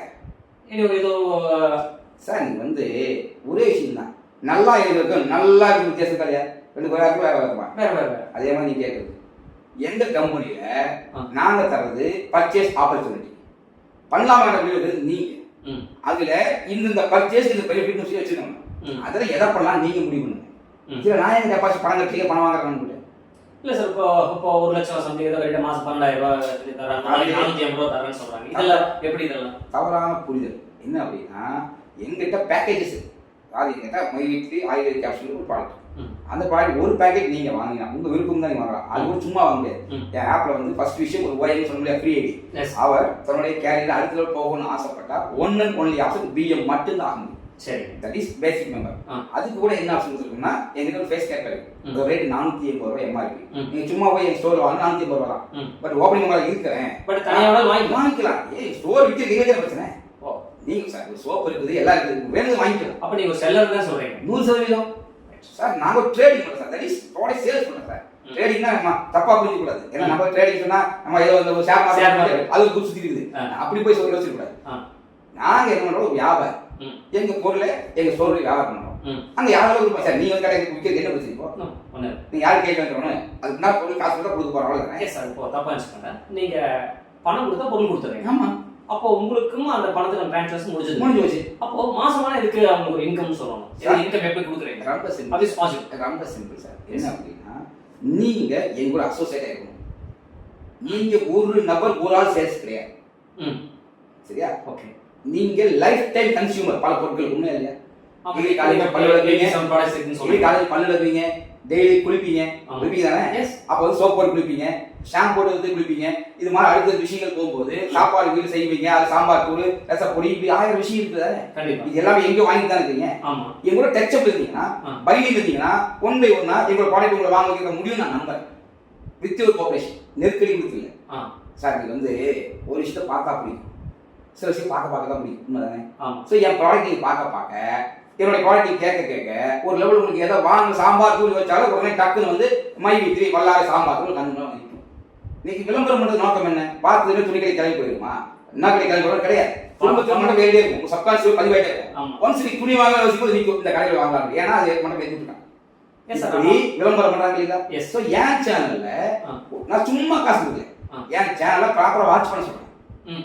ஏதோ சார் நீங்க வந்து ஒரே விஷயம் தான், நல்லா இருக்கும் நல்லா இருக்கு வித்தியாசம் கிடையாது. 2 கோடி வேற வேற. அதே மாதிரி நீ கேட்குறது எங்க கம்பெனியில நாங்க தர்றது பர்ச்சேஸ் ஆப்பர்ச்சுனிட்டி பண்ணலாமா நீங்க. அதுல இந்த பர்ச்சேஸ் இந்த பெனிஃபிட் வச்சுக்கணும். அதுல எதை பண்ணலாம் நீங்க முடிவு பண்ணுங்க. இதுல நான் எங்க டெபாசிட் பணம் கட்டிக்க பணம் வாங்குறேன்னு இல்ல சார். இப்போ 1 லட்சம் சம்திங் ஏதோ ரெண்டு மாசம் 12,000 ரூபாய் தராங்க, 450 ரூபாய் தரேன்னு சொல்றாங்க. இதெல்லாம் எப்படி? இதெல்லாம் தவறான புரிதல். என்ன அப்படின்னா எங்கிட்ட பேக்கேஜஸ் இருக்கு. அதாவது எங்கிட்ட மை வீக்லி ஆயுர்வேதிக் கேப்சூல் ஒரு ப்ராடக்ட். அந்த ப்ராடக்ட் ஒரு பேக்கெட் நீங்க வாங்கினா உங்க விருப்பம் தான் நீங்க வாங்கலாம். அது கூட சும்மா வாங்க முடியாது. என் ஆப்ல வந்து ஃபர்ஸ்ட் விஷயம் ஒரு OIM சொல்ல முடியாது, ஃப்ரீ ஐடி. அவர் தன்னுடைய கேரியர் அடுத்த லெவல் போகணும்னு ஆசைப்பட்டா one and only option BM மட்டும் தான் ஆக முடியும். சரி, தட் இஸ் பேசிக் மெம்பர். அதுக்கு கூட என்ன ஆப்ஷன் இருக்குன்னா எங்கிட்ட ஒரு ஃபேஸ் கேர் இருக்கு. ஒரு ரேட் 480 ரூபாய் MRP. நீங்க சும்மா போய் என் ஸ்டோர் வாங்க 480 ரூபாய் தான். பட் ஓபனிங் மெம்பர் இருக்கிறேன், பட் தனியாக வாங்கிக்கலாம். ஸ்டோர் விட்டு நீங்க பிரச்சனை. நீங்க சார் ஒரு சோப் இருக்குது, எல்லாம் இருக்குது, வேணுங்க வாங்கிக்கலாம். அப்ப நீங்க செல்லர் தான் சொல்றீங்க. 100% சார். நாங்க ட்ரேடிங் பண்றோம் sir, that is product sales பண்றோம் சார். ட்ரேடிங்னா நம்ம தப்பா புரிஞ்சிக்க கூடாது. ஏன்னா நம்ம ட்ரேடிங் சொன்னா நம்ம ஏதோ ஒரு ஷேர் மார்க்கெட் அது குட் சுத்தி இருக்குது, அப்படி போய் சொல்ல வச்சிருக்க கூடாது. நாங்க என்ன பண்றோம், ஒரு வியாபாரம். எங்க பொருளை எங்க ஸ்டோர்ல வியாபாரம் பண்றோம். அங்க யாராவது சார் நீங்க வந்து கடைக்கு விற்கிறது என்ன பிரச்சனை? நீங்க யாரும் கேட்க வேண்டிய அதுக்கு நான் பொருள் காசு கொடுத்தா கொடுக்க போறோம். அவ்வளவுதான் சார். இப்போ தப்பா நினைச்சுக்கோங்க, நீங்க பணம் கொடுத்தா பொருள் கொடுத்துறீங்க. ஆமா, அப்போ உங்களுக்கும் அந்த பணத்துக்கு ட்ரான்ஸ்ஃபர்ஸ் முடிஞ்சு போச்சு. அப்போ மாசமான இதுக்கு அவங்க ஒரு இன்கம் சொல்லணும். இன்கம் எப்படி கொடுக்குறீங்க? ரொம்ப சிம்பிள். அது பாசிபிள். ரொம்ப சிம்பிள் சார். என்ன அப்படின்னா நீங்க எங்க கூட அசோசியேட் ஆயிருக்கணும். நீங்க ஒரு நபர் ஒரு ஆள் சேல்ஸ் கிடையாது. சரியா? ஓகே. நீங்க லைஃப் டைம் கன்சியூமர் பல பொருட்கள் உண்மையா இல்லையா? டெய்லி காலையில பல்லு விளக்குவீங்க, டெய்லி குளிப்பீங்க தானே? அப்ப வந்து சோப் போட்டு குளிப்பீங்க, ஷாம்பு போட்டு வந்து குளிப்பீங்க. இது மாதிரி அடுத்த விஷயங்கள் போகும்போது சாப்பாடு வீடு செய்வீங்க, அது சாம்பார் தூள், ரசப்பொடி, இப்படி 1000 விஷயம் இருக்குது. இது எல்லாமே எங்க வாங்கி தான் இருக்கீங்க. எங்க கூட டச்சப் இருந்தீங்கன்னா, பைலிங் இருந்தீங்கன்னா, ஒன் பை ஒன்னா எங்களோட ப்ராடக்ட் உங்களை வாங்க வைக்க முடியும் நான் நம்புறேன். வித் ஒரு கோஆபரேஷன், நெருக்கடி கொடுத்துல சார். நீங்க வந்து ஒரு விஷயத்தை பார்த்தா பிடிக்கும், சில விஷயம் பார்க்க தான் பிடிக்கும். உண்மைதானே? ஸோ என் ப்ராடக்ட் நீங்க பார்க்க என்னோட குவாலிட்டி கேட்க ஒரு லெவல் உங்களுக்கு ஏதோ வாங்க சாம்பார் தூள் வச்சாலும் உடனே டக்குன்னு வந்து மை வித்ரி வல்லாறு சாம்பார் தூள் கண்ணு நிற்கும். இன்னைக்கு விளம்பரம் பண்ணுறது நோக்கம் என்ன? பார்த்து துணி கடை கிளம்பி போயிருமா? என்ன கடை கிளம்பி போகிறது கிடையாது. குடும்பத்தில் மட்டும் வேலையே இருக்கும், சப்கான்சியஸ் பதிவாயிட்டே இருக்கும். ஒன்ஸ் நீ துணி வாங்க யோசிக்கும் நிற்கும் இந்த கடையில் வாங்கலாம். ஏன்னா அது மட்டும் பேசிட்டு விளம்பரம் பண்றாங்க இல்லையா? ஸோ என் சேனல்ல நான் சும்மா காசு கொடுக்கல, என் சேனலை ப்ராப்பரா வாட்ச் பண்ண சொல்றேன்.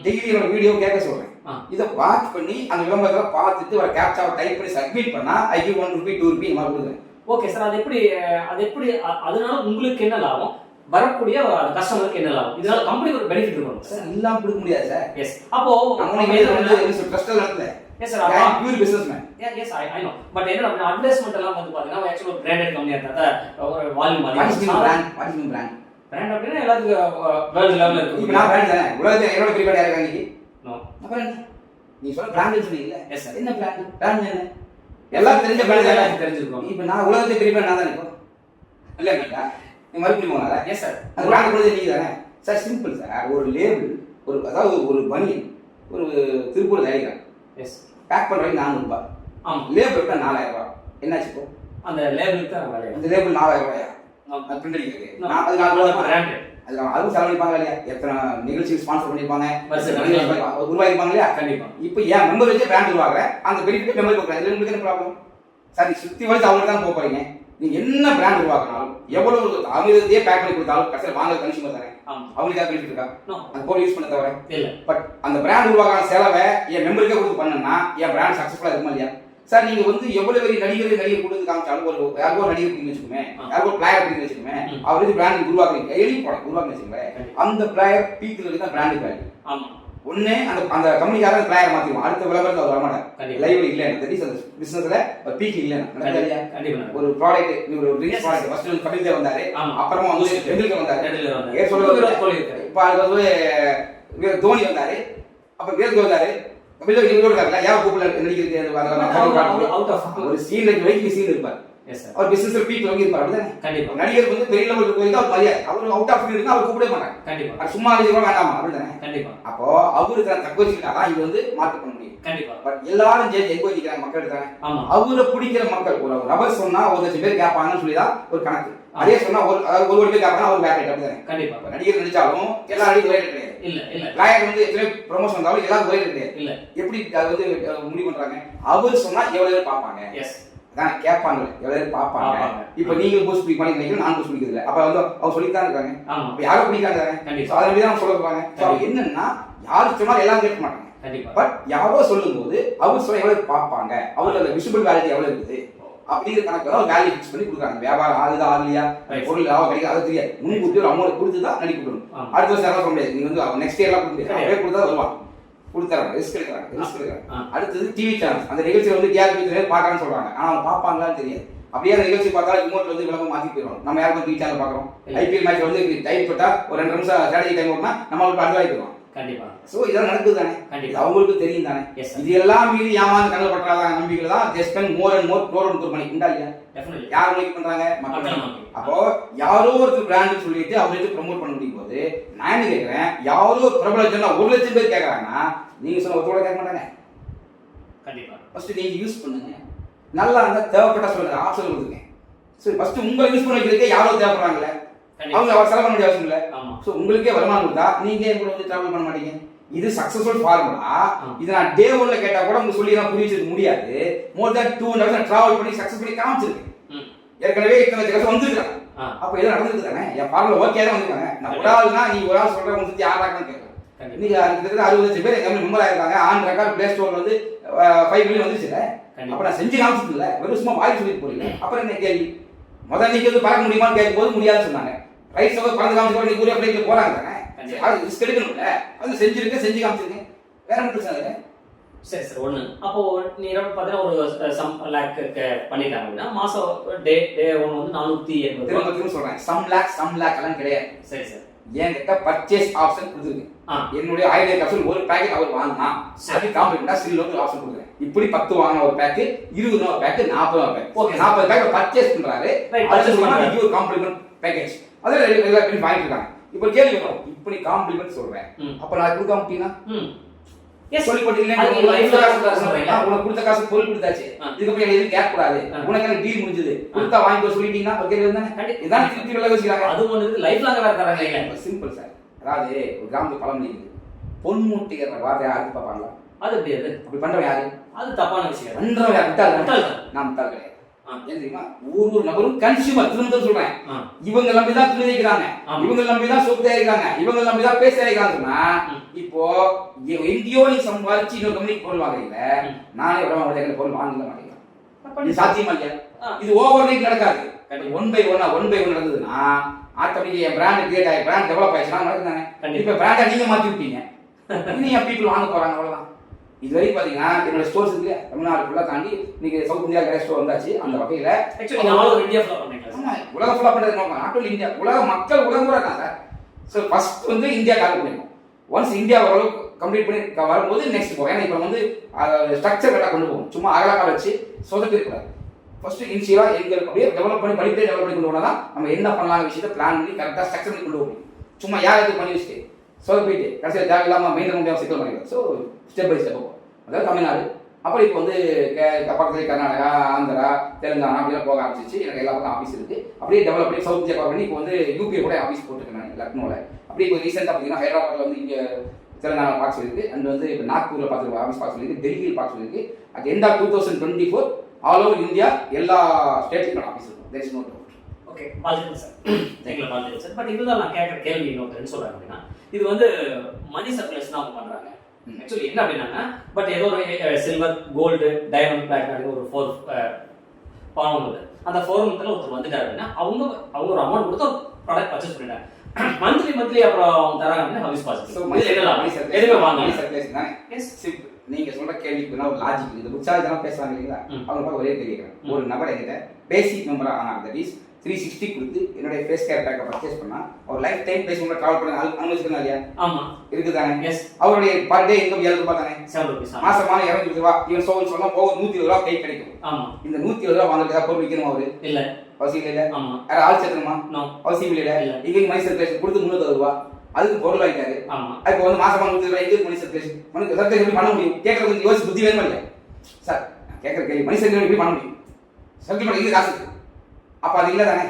டெய்லி என்னோட வீடியோ கேட்க சொல்றேன். இதை வாட்ச் பண்ணி அந்த விளம்பரத்தை பார்த்துட்டு ஒரு கேப்சாவை டைப் பண்ணி சப்மிட் பண்ணா ஐ கிவ் 1 ரூபி 2 ரூபி மாதிரி கொடுக்குறேன். Okay sir. அது எப்படி அதனால உங்களுக்கு என்ன லாபம், வரக்கூடிய கஸ்டமருக்கு என்ன லாபம்? இதனால கம்பெனிக்கு ஒரு பெனிஃபிட் இருக்கும் சார். இல்லாம கொடுக்க முடியாது சார். எஸ். அப்போ ட்ரஸ்டல் நடத்தல. Yes sir. I am pure businessman. Yes I know. But என்ன அப்படினா அட்வர்டைஸ்மென்ட் எல்லாம் வந்து பாத்தீங்கன்னா ஆக்சுவலி ஒரு பிராண்டட் கம்பெனியா இருந்தா ஒரு வால்யூம் மாதிரி. What is brand? பிராண்ட் அப்படினா எல்லாத்துக்கும் வேர்ல்ட் லெவல்ல இருக்கு. இப்போ நான் பிராண்ட் தானே. உலகத்துல என்னோட பெரிய பிராண்ட் யாருக்கு இன்னைக்கு? நோ. அப்புறம் என்ன? நீ சொல்ற பிராண்ட் சொல்றீங்க. Yes sir. என்ன பிராண்ட்? பிராண்ட் என்ன? எல்லாம் தெரிஞ்ச பிராண்ட் எல்லாம் தெரிஞ்சிருக்கும். இப்போ நான் உலகத்துல பெரிய பிராண்ட் நான் தான் இப்போ. இல்ல கேட்டா நீ மறுபடியும் போனால. Yes sir. அந்த பிராண்ட் கொடுத்தது நீங்க தானே சார். Simple sir. ஒரு லேபிள், ஒரு அதாவது ஒரு பனியன், ஒரு திருப்பூர் தயாரிக்கிறாங்க. எஸ். பேக் பண்றதுக்கு 400 ரூபாய். ஆமா. லேபிள் தான் 4000 ரூபாய். என்னாச்சு இப்போ? அந்த லேபிளுக்கு தான் வேலை. அந்த லேபிள் 4000 ரூபாயா? நான் பிரிண்ட் அடிக்கிறதுக்கு. அது 4000 ரூபாய் பிராண்ட். அதுவும் செலவழிப்பாங்க இல்லையா? எத்தனை நிகழ்ச்சி ஸ்பான்சர் பண்ணிருப்பாங்க, உருவாக்கிருப்பாங்க இல்லையா? கண்டிப்பா. இப்போ ஏன் மெம்பர் வச்சு பிராண்ட் உருவாக்குறேன், அந்த பெனிஃபிட் மெம்பர் கொடுக்குறேன். இதுல உங்களுக்கு என்ன ப்ராப்ளம் சார்? நீ சுத்தி வச்சு அவங்களுக்கு தான் போறீங்க. நீங்க என்ன பிராண்ட் உருவாக்கினாலும் எவ்வளவு அவங்களுக்கே பேக் பண்ணி கொடுத்தாலும் கடைசியில் வாங்க கன்சியூமர் தானே. அவங்களுக்கு ஏதாவது பெனிஃபிட் இருக்கா? அது போல யூஸ் பண்ண தவிர இல்ல. பட் அந்த பிராண்ட் உருவாக்கான செலவை என் மெம்பருக்கே கொடுத்து பண்ணா என் பிராண்ட் சக்சஸ்ஃபுல்லா இருக்குமா இல்லையா? சார் நீங்க வந்து எவ்வளவு பெரிய நடிகர் கொடுத்து காமிச்சாலும் ஒரு யாரோ நடிகர் பிடிங்க வச்சுக்கோமே, யாரோ பிளேயர் பிடிங்க வச்சுக்கோமே, அவர் வந்து பிராண்ட் உருவாக்குறீங்க, எழுதி போட உருவாக்குன்னு வச்சுக்கோங்களேன். அந்த பிளேயர் பீக்ல இருக்கு தான் பிராண்ட் வேல்யூ. ஆமா. ஒண்ணு அந்த கம்பெனிக்கார பிளேயர் மாத்திடுவோம், அடுத்த விளம்பரத்துல அவர் வரமாட்டார். லைவ் இல்ல அந்த பிசினஸ்ல ஒரு பீக் இல்ல. ஒரு ப்ராடக்ட் ஒரு ட்ரிங்க்ஸ் ப்ராடக்ட் ஃபர்ஸ்ட் வந்து கபில் தேவ் வந்தாரு, அப்புறமா வந்து டெண்டுல்கர் வந்தாரு, ஏன் சொல்லுவாங்க இப்ப அது வந்து தோனி வந்தாரு, அப்ப விராட் கோலி வந்தாரு. கபில் தேவ் இவரோட இருக்காங்க. யார் கூப்பிடல நடிக்கிறது ஒரு சீன் வைக்கிங் சீன் இருப்பார். அவர் பிசினஸ்ல பீக்ல வந்து இருப்பார். அப்படிதானே? கண்டிப்பா. நடிகர் வந்து பெரிய லெவல் போயிட்டு அவர் மரியாதை, அவர் அவுட் ஆஃப் இருக்கு அவர் கூப்பிடவே மாட்டாங்க. கண்டிப்பா. அது சும்மா கூட வேண்டாமா? அப்படிதானே? கண்டிப்பா. அப்போ அவரு தக்க வச்சுக்கிட்டாதான் இது வந்து மார்க்கெட் பண்ண முடியும். கண்டிப்பா. பட் எல்லாரும் எங்க வச்சுக்கிறாங்க மக்கள் இருக்காங்க. அவரை பிடிக்கிற மக்கள் ஒரு நபர் சொன்னா 1,00,000 பேர் கேட்பாங்கன்னு சொல்லிதான் ஒரு கணக்கு. அதே சொன்னா ஒரு பேர் கேட்பாங்க அவர் பேக் ரேட். அப்படிதானே? கண்டிப்பா. நடிகர் நடிச்சாலும் எல்லா நடிகரும் ஒரே கிடையாது. இல்ல இல்ல. பிளேயர் வந்து எத்தனை ப்ரமோஷன் வந்தாலும் எல்லாரும் ஒரே கிடையாது. இல்ல. எப்படி அது வந்து முடிவு பண்றாங்க? அவர் சொன்னா எவ்வளவு பேர் பார்ப்பாங்க. எஸ். அதான் கேட்பாங்க, எவ்வளவு பேர் பார்ப்பாங்க. இப்ப நீங்க போஸ்ட் பிடிக்க மாட்டீங்க, நான் போஸ்ட் பிடிக்கிறது இல்லை. அப்ப வந்து அவங்க சொல்லித்தான் இருக்காங்க. அப்ப யாரும் பிடிக்காங்க தானே. அதை நம்பி தான் சொல்ல போறாங்க. என்னன்னா யாரு சொன்னாலும் எல்லாரும் கேட்க மாட்டாங்க. பட் யாரோ சொல்லும் போது அவர் சொல்ல எவ்வளவு பார்ப்பாங்க, அவரோட விசிபிள் வேல்யூ எவ்வளவு இருக்குது அப்படிங்கிற கணக்கு தான் வேல்யூ ஃபிக்ஸ் பண்ணி கொடுக்குறாங்க. வியாபாரம் ஆகுதா ஆகலையா, பொருள் லாபம் கிடைக்கும் அது தெரியாது. முன்கூட்டி ஒரு அமௌண்ட் கொடுத்து தான் நடிக்க கொடுக்கணும். அடுத்த வருஷம் யாரும் சொல்ல முடியாது. நீங்க வந்து நெக்ஸ்ட் இயர்லாம் கொடுக்க முடியாது. அப்படியே கொடுத்தா வருவாங்க, கொடுத்தாங்க, ரிஸ்க் எடுக்கிறாங்க. அடுத்தது டிவி சேனல் அந்த நிகழ்ச்சியை வந்து டிஆர்பி பார்க்கறான்னு சொல்றாங்க. ஆனா அவங்க பார்ப்பாங்களான்னு தெரியாது. அப்படியே அந்த நிகழ்ச்சி பார்த்தா ரிமோட்ல வந்து விளம்பரம் மாத்தி போயிடும். நம்ம யாருக்கும் டிவி சேனல் பார்க்குறோம். ஐபிஎல் மேட்ச் வந்து டைம் போட்டா ஒரு 2 நிமிஷம் ஸ்ட்ராட்டஜி டைம் ஓட்டினா நம்மளுக்கு அட்வாய் போயிடும். கண்டிப்பா. சோ இதெல்லாம் நடக்குது தானே. இது அவங்களுக்கு தெரியும் தானே. இது எல்லாம் மீறி ஏமாந்து கண்ணு பற்றாத நம்பிக்கைகள் தான் they spend more and more crore and money. இண்டா இல்லையா? டெஃபினெட்லி. யார் மேக் பண்றாங்க? மக்கள். அப்போ யாரோ ஒரு பிராண்ட் சொல்லிட்டு அவருக்கு ப்ரோமோட் பண்ண முடியும் போது நான் என்ன கேக்குறேன், யாரோ ஒரு பிரபல ஜன 1,00,000 பேர் கேக்குறாங்கன்னா நீங்க சொன்ன ஒருத்தோட கேட்க மாட்டாங்க. கண்டிப்பா. ஃபர்ஸ்ட் நீங்க யூஸ் பண்ணுங்க, நல்லா இருந்தா தேவைப்பட்டா சொல்லுங்க, ஆப்ஷன் கொடுங்க. சரி ஃபர்ஸ்ட் உங்களை யூஸ் பண்ண வைக்கிறதுக்கு யாரோ தேவைப்படுறாங்களே, அவங்க அவர் செலவு பண்ண வேண்டிய அவசியம் இல்லை. ஸோ உங்களுக்கே வருமானம் கொடுத்தா நீங்க கூட வந்து டிராவல் பண்ண மாட்டீங்க. இது சக்சஸ்ஃபுல் ஃபார்முலா. இது நான் டே 1ல கேட்டா கூட உங்களுக்கு சொல்லி நான் புரிஞ்சிருக்க முடியாது. மோர் தென் 2 hours நான் டிராவல் பண்ணி சக்சஸ் பண்ணி காமிச்சிருக்கேன். ஏற்கனவே இத்தனை கஷ்டம் வந்துருக்காங்க. அப்போ எல்லாம் நடந்துருக்கு தானே. என் ஃபார்முலா ஓகே தான் வந்துருக்காங்க. நான் ஒரு ஆள்னா நீ ஒரு ஆள் சொல்ற உங்களுக்கு யாராக்கன்னு கேட்கலாம். இன்னைக்கு கிட்டத்தட்ட 60 லட்சம் பேர் எங்க மெம்பர் ஆயிருக்காங்க. ஆன் ரெக்கார்ட் பிளே ஸ்டோர்ல வந்து 5 மில்லியன் வந்துச்சுல. அப்ப நான் செஞ்சு காமிச்சதில்ல, வெறும் சும்மா வாய் சொல்லிட்டு போறீங்க. அப்புறம் என்ன கேள்வி? முதல்ல நீங்க வந்து பறக்க முடியுமான்னு கேட்கும்போது முடியாதுன்னு சொன்னாங்க. ரைட் சோவர் பறந்து காமிச்சு நீங்க ஊரே பிளைட்ல போறாங்க தானே, அது ரிஸ்க் எடுக்கணும்ல. அது செஞ்சு காமிச்சிருக்கேன். வேற என்ன பிரச்சனை இல்லை. சரி சார். ஒன்று அப்போ நீ பார்த்தீங்கன்னா ஒரு சம் லேக் பண்ணிட்டாங்க அப்படின்னா மாசம் டே 1 வந்து 480. திரும்ப சொல்றேன், சம் லேக் எல்லாம் கிடையாது. சரி சார். என்கிட்ட பர்ச்சேஸ் ஆப்ஷன் கொடுத்துருக்கு. என்னுடைய ஆயுர்வேத கேப்சூல் ஒரு பேக்கெட் அவர் வாங்கினா அது காம்ப்ளிமெண்டா சில்லோக்கு ஆப்ஷன் கொடுக்குறேன். இப்படி 10 வாங்கின ஒரு பேக்கு, 20 ஒரு pack, 40 pack. Okay, 40 pack purchase பண்றாரு. அது ஒரு காம்ப்ளிமெண்ட் பேக்கேஜ். அதுல எல்லா பேரும் வாங்கிட்டு இருக்காங்க. இப்போ கேள்வி வரும், இப்படி காம்ப்ளிமெண்ட் சொல்றேன், அப்ப நான் கொடுக்க மாட்டீங்கன்னா சொல்லி போட்டீங்களா? உனக்கு கொடுத்த காசு பொருள் கொடுத்தாச்சு, இதுக்கப்புறம் எதுவும் கேட்க கூடாது, உனக்கு எனக்கு டீல் முடிஞ்சது, கொடுத்தா வாங்கிக்கோ சொல்லிட்டீங்கன்னா இதான் திருப்தி விலை யோசிக்கிறாங்க. அது ஒன்று லைஃப் லாங் வேற தராங்க. Simple sir. அதாவது ஒரு கிராமத்து பழமொழி இருக்குது, பொன்மூட்டிக்கிற வார்த்தை யாருக்கு பார்ப்பாங்களா? அது எப்படி? அது அப்படி பண்றவன் யாரு? அது தப்பான விஷயம். பண்றவன் யாரு? நான் முட்டாள் கிடையாது. ஏன் தெரியுமா? ஒரு நபரும் கன்சியூமர், திரும்ப சொல்றேன், இவங்க நம்பிதான் துணி வைக்கிறாங்க, இவங்க நம்பிதான் சோப்பு தயாரிக்கிறாங்க, இவங்க நம்பிதான் பேச தயாரிக்கிறாங்கன்னா, இப்போ எங்கேயோ நீ சம்பாதிச்சு இன்னொரு கம்பெனிக்கு பொருள் வாங்குறீங்க, நானே உடம்பு பொருள் வாங்கல மாட்டேங்கிறேன். சாத்தியமா இல்லையா? இது ஓவர் நைட் நடக்காது. 1 by 1 நடந்ததுன்னா ஆட்டோமேட்டிக் என் பிராண்ட் கிரியேட் ஆகி பிராண்ட் டெவலப் ஆயிடுச்சுன்னா நடக்குதாங்க. இப்ப பிராண்டை நீங்க மாத்தி விட்டீங்க, இன்னும் என் பீப்புள் வாங்க போறாங்க, அவ்வளவுதான். இது வரைக்கும் பாத்தீங்கன்னா என்னோட ஸ்டோர்ஸ் இருக்கு தமிழ்நாடு ஃபுல்லா தாண்டி இன்னைக்கு சவுத் இந்தியா நிறைய ஸ்டோர் வந்தாச்சு. அந்த வகையில உலகம் ஃபுல்லா பண்றது நாட் ஒன்லி இந்தியா, உலக மக்கள் உலகம் கூட இருக்காங்க. ஸோ ஃபர்ஸ்ட் வந்து இந்தியா டார்கெட் பண்ணிருக்கோம். ஒன்ஸ் இந்தியா ஓரளவுக்கு கம்ப்ளீட் பண்ணி வரும்போது நெக்ஸ்ட் போகும். ஏன்னா இப்போ வந்து ஸ்ட்ரக்சர் கரெக்டாக கொண்டு போகும், சும்மா அகலக்கால் வச்சு சொதப்பி இருக்கக்கூடாது. ஃபர்ஸ்ட் இனிஷியலா எங்களுக்கு அப்படியே டெவலப் பண்ணி படிப்பே டெவலப் பண்ணி கொண்டு போனா தான் நம்ம என்ன பண்ணலாம் விஷயத்தை பிளான் பண்ணி கரெக்டாக ஸ்ட்ரக்சர் பண்ணி கொண்டு போகும். சும்மா யார் எதுவும் பண்ணி வச்சுட்டு சொதப்பிட்டு கடைசியில் தேவையில்லாமல் மெயின்டைன் முடியாமல் சிக்கல் பண்ணிடுவோம். ஸோ ஸ்டெப் பை ஸ்டெப் போகும். அதாவது தமிழ்நாடு, அப்புறம் இப்போ வந்து பக்கத்துல கர்நாடகா, ஆந்திரா, தெலுங்கானா அப்படிலாம் போக ஆரம்பிச்சிச்சு. எனக்கு எல்லா பக்கம் ஆஃபீஸ் இருக்கு. அப்படியே டெவலப் பண்ணி சவுத் இந்தியா கவர் பண்ணி இப்போ வந்து யூபி கூட ஆஃபீஸ் போட்டுருக்கேன் நான் லக்னோவில். அப்படியே இப்போ ரீசெண்டாக பார்த்தீங்கன்னா ஹைதராபாத்தில் வந்து இங்கே தெலுங்கானா பார்க்க சொல்லியிருக்கு, அண்ட் வந்து இப்போ நாக்பூரில் பார்த்து ஆஃபீஸ் பார்க்க சொல்லியிருக்கு, டெல்லியில் பார்க்க சொல்லியிருக்கு. At end of 2024 all over India எல்லா ஸ்டேட்லையும் ஆஃபீஸ் இருக்கும். There is no doubt. Okay, வாழ்த்துக்கள் சார். தேங்க்யூ, வாழ்த்துக்கள் சார். பட் இதுதான் நான் கேட்குற கேள்வி இன்னொருத்தர் சொல்கிறாங்க அப்படின்னா, இது வந்து மணி சர்க்குலேஷன் அவங்க பண்ணுறாங்க. ஆக்சுவலி என்ன அப்படின்னா, பட் ஏதோ ஒரு சில்வர், கோல்டு, டைமண்ட், பிளாட்டினம் ஒரு 4 ஃபார்முலா, அந்த ஃபார்முலாவில் ஒருத்தர் வந்துட்டாரு அப்படின்னா அவங்க ஒரு அமௌண்ட் கொடுத்து ஒரு ப்ராடக்ட் பர்ச்சேஸ் பண்ணிட்டாங்க. மந்த்லி அப்புறம் அவங்க தராங்க அப்படின்னா ஹவுஸ் பாஸ் எதுவுமே வாங்க சர்க்குலேஷன் தானே. Yes, simple. நீங்க சொல்ற கேள்விக்கு ஒரு லாஜிக், இந்த உற்சாகத்தெல்லாம் பேசுறாங்க இல்லைங்களா, அவங்க ஒரே கேட்கிறேன். ஒரு நபர் என்கிட்ட பேசிக் மெம்பரா ஆனாங்க, தட் இஸ் 360 கொடுத்து என்னுடைய ஃபேஸ் கேர் பேக்கை பர்ச்சேஸ் பண்ணா அவர் lifetime base member travel பண்ண அனுமதிக்கணும் இல்லையா? ஆமா, இருக்குதானே. எஸ், அவருடைய பர் டே இன்கம் 7 ரூபாய் தானே, 7 ரூபீஸ். மாசமான 220 ரூபாய். இவன் சொன்னா போக 120 ரூபாய் கை கிடைக்கும். ஆமா, இந்த 120 ரூபாய் வாங்குறதுக்கு பொருள் விற்கணும் அவரு இல்ல, அவசியம் இல்ல. ஆமா, யார ஆள் சேர்க்கணுமா? அவசியம் இல்ல. இங்க மணி சர்க்குலேஷன் கொடுத்து 360 ரூபாய் அதுக்கு பொருள் வாங்கிட்டாரு. ஆமா, இப்போ வந்து மாசமா 120 ரூபாய் எங்க மணி சர்க்குலேஷன் எப்படி பண்ண முடியும்? கேட்கறதுக்கு யோசிச்சு புத்தி வேணுமா இல்லையா சார்? கேட்கற கேள்வி, மணி சர்க்குலேஷன் எப்படி பண்ண முடியும்? சர்க்குலேஷன் இது காசு, அப்ப அது இல்ல தானே.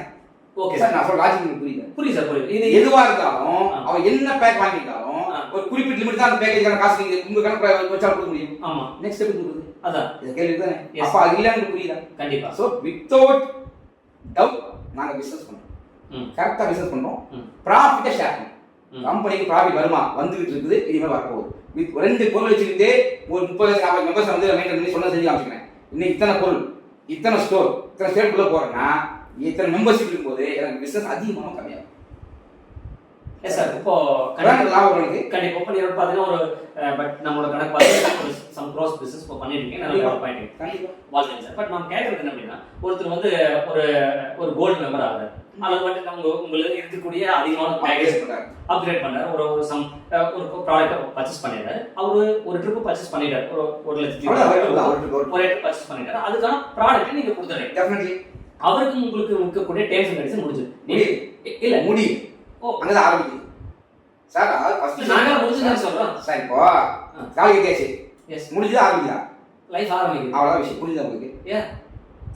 ஓகே சார், நான் சொல்ற லாஜிக் புரியுது சார், புரியுது. இது எதுவா இருந்தாலும் அவன் என்ன பேக் வாங்கிட்டாலும் ஒரு குறிப்பிட்ட லிமிட் தான் அந்த பேக்கேஜ்க்கான காசு நீங்க உங்க கணக்கு வச்சா கொடுக்க முடியும். ஆமா, நெக்ஸ்ட் ஸ்டெப் கொடுக்குது. அதான் இந்த கேள்வி தானே. அப்ப அது இல்லன்னு புரியுதா? கண்டிப்பா. சோ வித்தவுட் டவுட் நாங்க பிசினஸ் பண்றோம், கரெக்டா பிசினஸ் பண்றோம், ப்ராஃபிட்டை ஷேர் பண்றோம். கம்பெனிக்கு ப்ராஃபிட் வருமா? வந்துகிட்டு இருக்குது, இனிமேல் வரப்போகுது. 2 பொருள் வச்சுக்கிட்டு ஒரு 30-40 மெம்பர்ஸ் வந்து மெயின்டைன் பண்ணி சொன்ன செஞ்சு காமிச்சுக்கிறேன். இன்னைக்கு இத்தனை பொருள், இத்தனை ஸ்டோர், இத்தனை ஸ்டேட்டுக்குள்ள போறேன்னா இத்தனை மெம்பர்ஷிப் இருக்கும்போது எனக்கு பிசினஸ் அதிகமாக கம்மியாகும். எஸ் சார், இப்போ லாபம் உங்களுக்கு கண்டிப்பா இப்போ நீங்க பார்த்தீங்கன்னா ஒரு பட் நம்மளோட கணக்கு பார்த்து சம் க்ரோஸ் பிசினஸ் இப்போ பண்ணிட்டு இருக்கீங்க, நல்ல பாயிண்ட். கண்டிப்பா வாழ்க்கை சார். பட் நான் கேட்கறது என்ன அப்படின்னா, ஒருத்தர் வந்து ஒரு கோல்டு மெம்பர் ஆகுது, அல்லது வந்து நம்ம உங்களுக்கு இருக்கக்கூடிய அதிகமான பேக்கேஜ் அப்கிரேட் பண்றாரு, ஒரு சம் ஒரு ப்ராடக்ட் பர்ச்சேஸ் பண்ணிடுறாரு, அவரு ஒரு ட்ரிப் பர்ச்சேஸ் பண்ணிட்டாரு, ஒரு 1 லட்சம் ஒரு பர்ச்சேஸ் பண்ணிட்டாரு, அதுக்கான ப்ராடக்ட் நீங்க கொடுத்துறீங்க. டெஃபினெட்லி அவருக்கு உங்களுக்கு இருக்கக்கூடிய டேர்ம்ஸ் அண்ட் கண்டிஷன் முடிஞ்சது இல்ல முடியும். ஓ, அங்கதான் ஆரம்பிக்குது சார். ஃபர்ஸ்ட் நாங்க முடிஞ்சதுன்னு சொல்றோம் சார். இப்போ கால் கேட்டாச்சு, எஸ் முடிஞ்சது, ஆரம்பிக்குதா லைஃப் ஆரம்பிக்குது, அவ்வளவுதான் விஷயம். புரியுதா உங்களுக்கு? ஏன்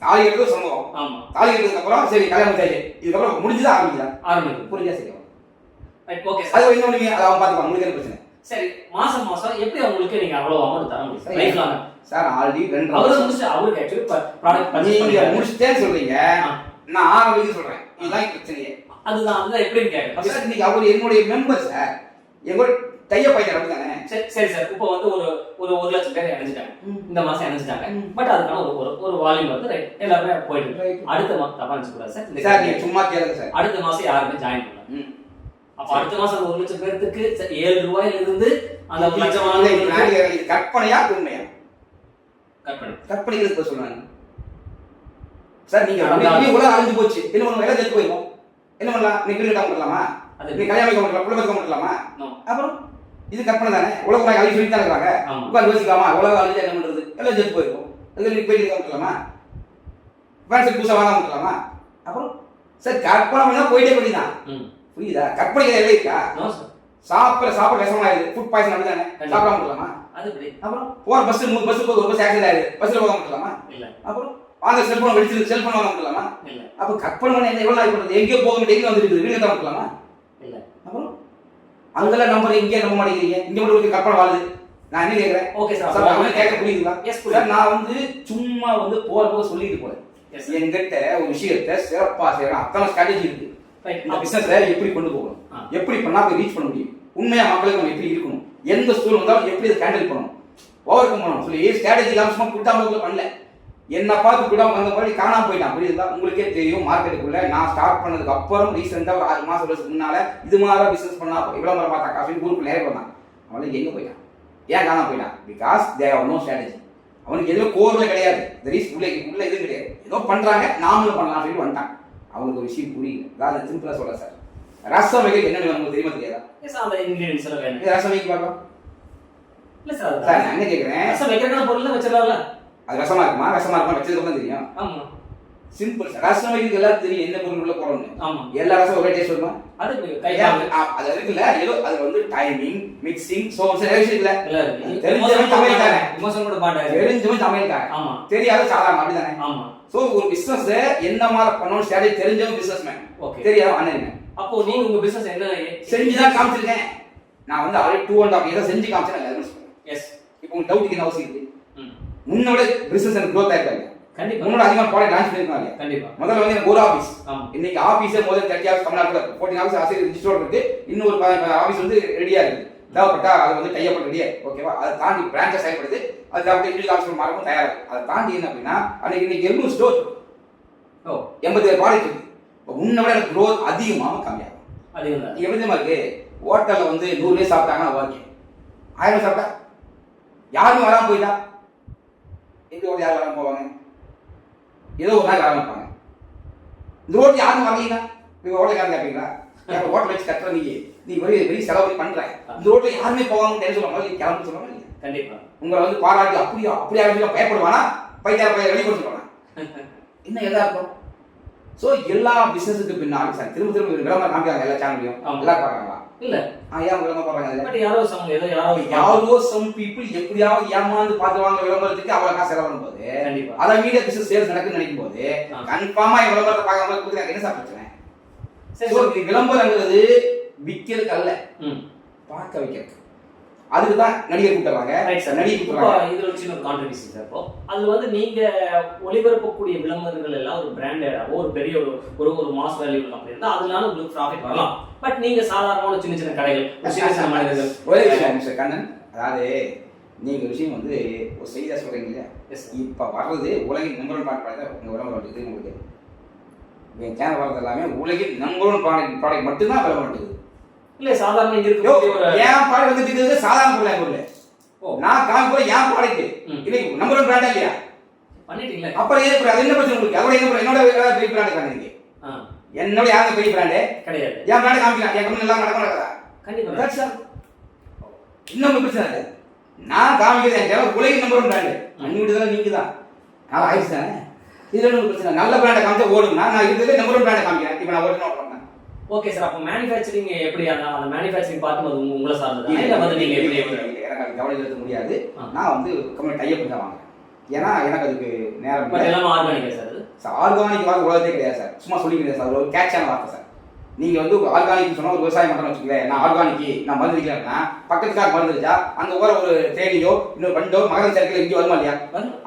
தாலி எடுத்து சம்பவம். ஆமா, தாலி எடுத்ததுக்கு அப்புறம் சரி கல்யாணம் முடிச்சாச்சு, இதுக்கப்புறம் முடிஞ்சது, ஆரம்பிக்குது. புரியுதா? சரி, ஓகே. அது இன்னும் நீங்க அதை அவன் பார்த்துப்பாங்க, உங்களுக்கு என்ன பிரச்சனை? சரி, மாசம் எப்படி அவங்களுக்கு நீங்க அவ்வளவு அமௌண்ட் தர முடியும் லைஃப் லாங்? சார் ஆல்ரெடி 2 அவரு முடிச்சு அவருக்கு ஆக்சுவலி ப்ராடக்ட் நீங்க முடிச்சிட்டேன்னு சொல்றீங்க, நான் ஆரம்பிக்க சொல்றேன். இதுதான் பிரச்சனையே. அதுதான் எப்படின்னு கேட்க சார். இன்னைக்கு அவர் என்னுடைய மெம்பர் சார், எங்களோட டைப் ஆயிட்டாரு அப்படிதானே? சரி சார், இப்போ வந்து ஒரு 1 லட்சம் பேர் இணைஞ்சிட்டாங்க, இந்த மாசம் இணைஞ்சிட்டாங்க. பட் அதுக்கான ஒரு வால்யூம் வந்து ரைட் எல்லாமே போயிட்டு அடுத்த மாசம் தப்பா நினைச்சு கூடாது சார். சார் நீங்க சும்மா கேளுங்க சார். அடுத்த மாசம் யாருமே ஜாயின் பண்ணல. அப்ப அடுத்த மாசம் 1 லட்சம் பேருக்கு 7 ரூபாயில இருந்து அந்த 1 லட்சம் கற்பனையா உண்மையா? கற்பனைகளுக்கு சொல்றாங்க சார். நீங்க உலகம் அழிஞ்சு போச்சு, என்ன பண்ணுவோம்? எல்லாம் செத்து போயிருவோம். என்ன பண்ணலாம்? நீ கிரிக்கெட் பண்ணலாமா? நீ கல்யாணம் வைக்க முடியலாம், குழந்தை வைக்க முடியலாமா? அப்புறம் இது கற்பனை தானே. உலக நாயகம் அழிச்சு சொல்லி தான் இருக்காங்க. உட்காந்து யோசிக்காமா உலக அழிஞ்சா என்ன பண்றது? எல்லாம் செத்து போயிருவோம். நீ போயிட்டு இருக்க முடியலாமா? ஃபேன்ஸுக்கு புதுசாக வாங்க முடியலாமா? அப்புறம் சார் கற்பனை பண்ணா போயிட்டே பண்ணிதான். புரியுதா? கற்பனை எல்லாம் இருக்கா? சாப்பிட விஷமா ஆயிடுது, ஃபுட் பாய்சன் அப்படிதானே. சாப்பிடாம முடியலாமா? அப்புறம் போற பஸ் 3 பஸ் போது ஒரு பஸ் ஆக்சிடென்ட் ஆயிடுது, பஸ்ல போக முடியலாமா? அப்புறம் வாங்க செல்போன் வெடிச்சு செல்போன் வாங்க முடியலாமா? அப்ப கற்பனை பண்ண என்ன எவ்வளவு நாள் பண்றது? எங்கேயோ போக முடியும், எங்க வந்துருக்கு வீடு தான் முடியலாமா? அப்புறம் அங்கெல்லாம் நம்பர் இங்கே நம்ப மாட்டேங்கிறீங்க, இங்க மட்டும் ஒரு கற்பனை வாழுது. நான் என்ன கேட்கிறேன்? ஓகே சார், கேட்க புரியுதுங்களா? சார் நான் வந்து சும்மா வந்து போக சொல்லிட்டு போறேன். என்கிட்ட ஒரு விஷயத்தை சிறப்பா செய்யறேன், அத்தனை ஸ்ட்ராட்டஜி இருக்கு. இந்த பிசினஸை எப்படி கொண்டு போகணும், எப்படி பண்ணா போய் ரீச் பண்ண முடியும், உண்மையா மக்களுக்கு நம்ம எப்படி இருக்கணும், எந்த ஸ்கூல் வந்தாலும் எப்படி அதை ஹேண்டில் பண்ணணும், ஓவர் கம் பண்ணணும் சொல்லி ஸ்ட்ராட்டஜி இல்லாம சும்மா குட்டாம பண்ணல. என்ன பார்த்து குட்டாம வந்த மாதிரி காணாம போயிட்டான். புரியுதா? உங்களுக்கே தெரியும், மார்க்கெட்டுக்குள்ள நான் ஸ்டார்ட் பண்ணதுக்கு அப்புறம் ரீசெண்டா ஒரு 6 மாசம் வருஷத்துக்கு முன்னால இது மாதிரி பிசினஸ் பண்ணா விளம்பரம் பார்த்தா காசு ஊருக்கு நேரம் பண்ணான். அவனுக்கு எங்க போயிட்டான்? ஏன் காணாம போயிட்டான்? Because they have no strategy. அவனுக்கு எதுவும் கோர்ல கிடையாது, உள்ள எதுவும் கிடையாது, ஏதோ பண்றாங்க நாமளும் பண்ணலாம் சொல்லி வந்துட்டான். அவனுக்கு ஒரு விஷயம் புரியல. அதாவது சிம்பிளா சொல்ல சார், ரசம் வைக்க என்ன வேணும் தெரியுமா தெரியாதா? ரசம் வைக்க பார்க்கலாம். இல்ல சார் நான் என்ன கேக்குறேன், ரசம் வைக்கிறதுக்கான பொருள் வச்சிடலாம்ல. அது ரசமா இருக்குமா? ரசமா இருக்குமா? வச்சதுக்கு தான் தெரியும். ஆமா, சிம்பிள் சார். ரசம் வைக்கிறது எல்லாரும் தெரியும் என்ன பொருள் உள்ள போறோம்னு. ஆமா, எல்லா ரசம் ஒரே டேஸ்ட் வருமா? அது இருக்குல்ல, ஏதோ அது வந்து டைமிங், மிக்சிங், சோர்ஸ் இருக்குல்ல. தெரிஞ்சவன் சமையல்காரன், விமர்சனம் கூட மாட்டாரு. தெரிஞ்சவன் சமையல்காரன். ஆமா, தெரியாத சாதாரண அப்படிதானே. ஆமா. சோ ஒரு பிசினஸ் என்ன மாதிரி பண்ணணும் ஸ்ட்ராட்டஜி தெரிஞ்சவன் பிசினஸ்மேன், தெரியாத அண்ணன். அப்போ நீங்க உங்க பிசினஸ் என்ன செஞ்சுதான் காமிச்சிருக்கேன். நான் வந்து ஆல்ரெடி 2.5 இயர்ஸ் செஞ்சு காமிச்சேன். எஸ். இப்போ உங்களுக்கு டவுட் என்ன அவசியம் இருக்கு? முன்னோட பிசினஸ் எனக்கு growth ஆயிருக்காங்க. கண்டிப்பா. முன்னோட அதிகமா ப்ராடக்ட் லான்ச் பண்ணிருக்காங்க. கண்டிப்பா. முதல்ல வந்து எனக்கு ஒரு ஆபீஸ். இன்னைக்கு ஆபீஸே முதல்ல 30 ஆபீஸ் தமிழ்நாட்டுல 14 ஆபீஸ் ஆசிரியர் ரிஜிஸ்டர் இருக்கு. இன்னும் ஒரு 15 ஆபீஸ் வந்து ரெடியா இருக்கு. தேவைப்பட்டா அது வந்து டைப் பண்ண ரெடியா. ஓகேவா? அதை தாண்டி பிரான்ச்சஸ் செயல்படுது. அது தேவைப்பட்ட இண்டிவிஜுவல் ஆபீஸ் மார்க்கும் தயாரா இருக்கு. அதை தாண்டி என்ன அப்படின்னா அன்னைக்கு இன்னைக்கு 700 ஸ்டோர். 87 ப்ராடக்ட் இருக்கு. இப்போ முன்ன விட எனக்கு growth அதிகமாக கம்மியாகும். அதிகம். நீங்க எப்படி இருக்கு? ஹோட்டல்ல வந்து 100 பேர் சாப்பிட்டாங்கன்னா ஓகே. 1000 பேர் சாப்பிட்டா யாரும் வராம போயிட்டா எங்க ஓடி யாரும் வராம போவாங்க? ஏதோ ஒரு நாள் ஆரம்பிப்பாங்க. இந்த ரோட்ல யாரும் வரலீங்கன்னா நீங்க ஹோட்டல்காரங்க கேட்பீங்களா? ஹோட்டல் வச்சு கட்டுற நீ வெளியே செலவு பண்ற, இந்த ரோட்ல யாருமே போவாங்கன்னு சொல்லுவாங்க, கிளம்பு சொல்லுவாங்க. கண்டிப்பா. உங்களை வந்து பாராட்டி அப்படியே பயப்படுவானா? பைத்தியார வெளியே கொண்டு சொல்லுவாங்க. என்ன எதா இருக்கும்? சோ எல்லா பிசினஸுக்கு பின்னாடி சார் திரும்ப விளம்பரம் காமிக்கிறாங்க எல்லா சேனல்லையும். எல்லாரும் பாக்குறாங்களா? இல்ல. ஏன் விளம்பரம் பாக்குறாங்க? பட் யாரோ சம் பீப்புள் எப்படியாவது ஏமாந்து பாத்துவாங்க விளம்பரத்துக்கு அவ்வளவு காசு செலவு பண்ணும்போது, அதான் மீடியா பிசினஸ் சேல்ஸ் நடக்குன்னு நினைக்கும் போது கன்ஃபார்மா விளம்பரத்தை பார்க்காம கொடுக்குறாங்க. என்ன சார் பிரச்சனை? சரி, விளம்பரங்கிறது விற்கிறதுக்கு அல்ல, பார்க்க வைக்கிறது. அதுக்கு தான் நடிகர் கூட்டுறாங்க. நடிகர் கூட்டுறாங்க. இதுல ஒரு சின்ன கான்ட்ரிபியூஷன் சார். இப்போ அது வந்து நீங்க ஒளிபரப்பக்கூடிய விளம்பரங்கள் எல்லாம் ஒரு பிராண்டடாவோ ஒரு பெரிய ஒரு மாஸ் வேல்யூ அப்படி இருந்தா அதனால உங்களுக்கு ப்ராஃபிட் வரலாம். பட் நீங்க சாதாரணமான சின்ன கடைகள், சின்ன மனிதர்கள். ஒரே விஷயம் மிஸ்டர் கண்ணன், அதாவது நீங்க விஷயம் வந்து ஒரு செய்தியா சொல்றீங்க இல்லையா? இப்ப வர்றது உலகின் நம்பர் 1 ப்ராடக்ட் உங்க விளம்பரம் இருக்குது. உங்களுக்கு என் சேனல் வர்றது எல்லாமே உலகின் நம்பர் 1 ப்ராடக்ட் மட்டும்தான் விளம்பரம் இருக்குது. இல்ல சாதாரண இங்க இருக்கு ஏன் ப்ராடக்ட் வந்து இருக்குது சாதாரண பொருள். நான் காமிக்கிற ஏன் ப்ராடக்ட் இன்னைக்கு நம்பர் 1 பிராண்டா இல்லையா? பண்ணிட்டீங்களா? அப்புறம் ஏன் அது என்ன பிரச்சனை உங்களுக்கு? அதோட என்னோட பெரிய பிராண்ட் காமிங்க. என்னோட யாரும் பெரிய பிராண்டே கிடையாது. ஏன் பிராண்ட் காமிக்கலாம்? என் கம்பெனி எல்லாம் நடக்கணும்ல. கண்டிப்பா. இன்னும் பிரச்சனை இல்லை. நான் காமிக்கிறது என் உலகின் நம்பர் 1 பிராண்ட். அன்னிவிடுதல நீங்க தான். நான் ஆயிடுச்சு தானே. இதுல ஒன்றும் பிரச்சனை. நல்ல பிராண்டை காமிச்சா ஓடுங்க. நான் இருக்கிறதுல நம்பர் 1 பிராண்டை காமிக்கிறேன். இப்போ நான் ஓடுறேன். Okay sir. அப்ப மேனுஃபேக்சரிங் எப்படி அந்த மேனுஃபேக்சரிங் பார்த்து உங்களை சார்ந்தது இல்ல வந்து நீங்க எப்படி எனக்கு கவனம் எடுக்க முடியாது. நான் வந்து கம்பெனி டைப் பண்ணி தான் வாங்குறேன். ஏன்னா எனக்கு அதுக்கு நேரம் இல்லை. எல்லாம் ஆர்கானிக் சார். அது சார் ஆர்கானிக் வாங்க உலகத்தே கிடையாது சார். சும்மா சொல்லிக்கிறேன் சார். ஒரு கேட்சான வார்த்தை சார். நீங்க வந்து ஆர்கானிக் சொன்னா ஒரு விவசாயம் பண்றேன்னு வச்சுக்கோங்களேன், நான் ஆர்கானிக் நான் மருந்து அடிக்கிறேன்னா பக்கத்துக்காக மருந்து அடிச்சா அங்க ஒரு தேனியோ இன்னொரு வண்டோ மகரந்த சேர்க்கையில இங்கே வருமா இல்லையா,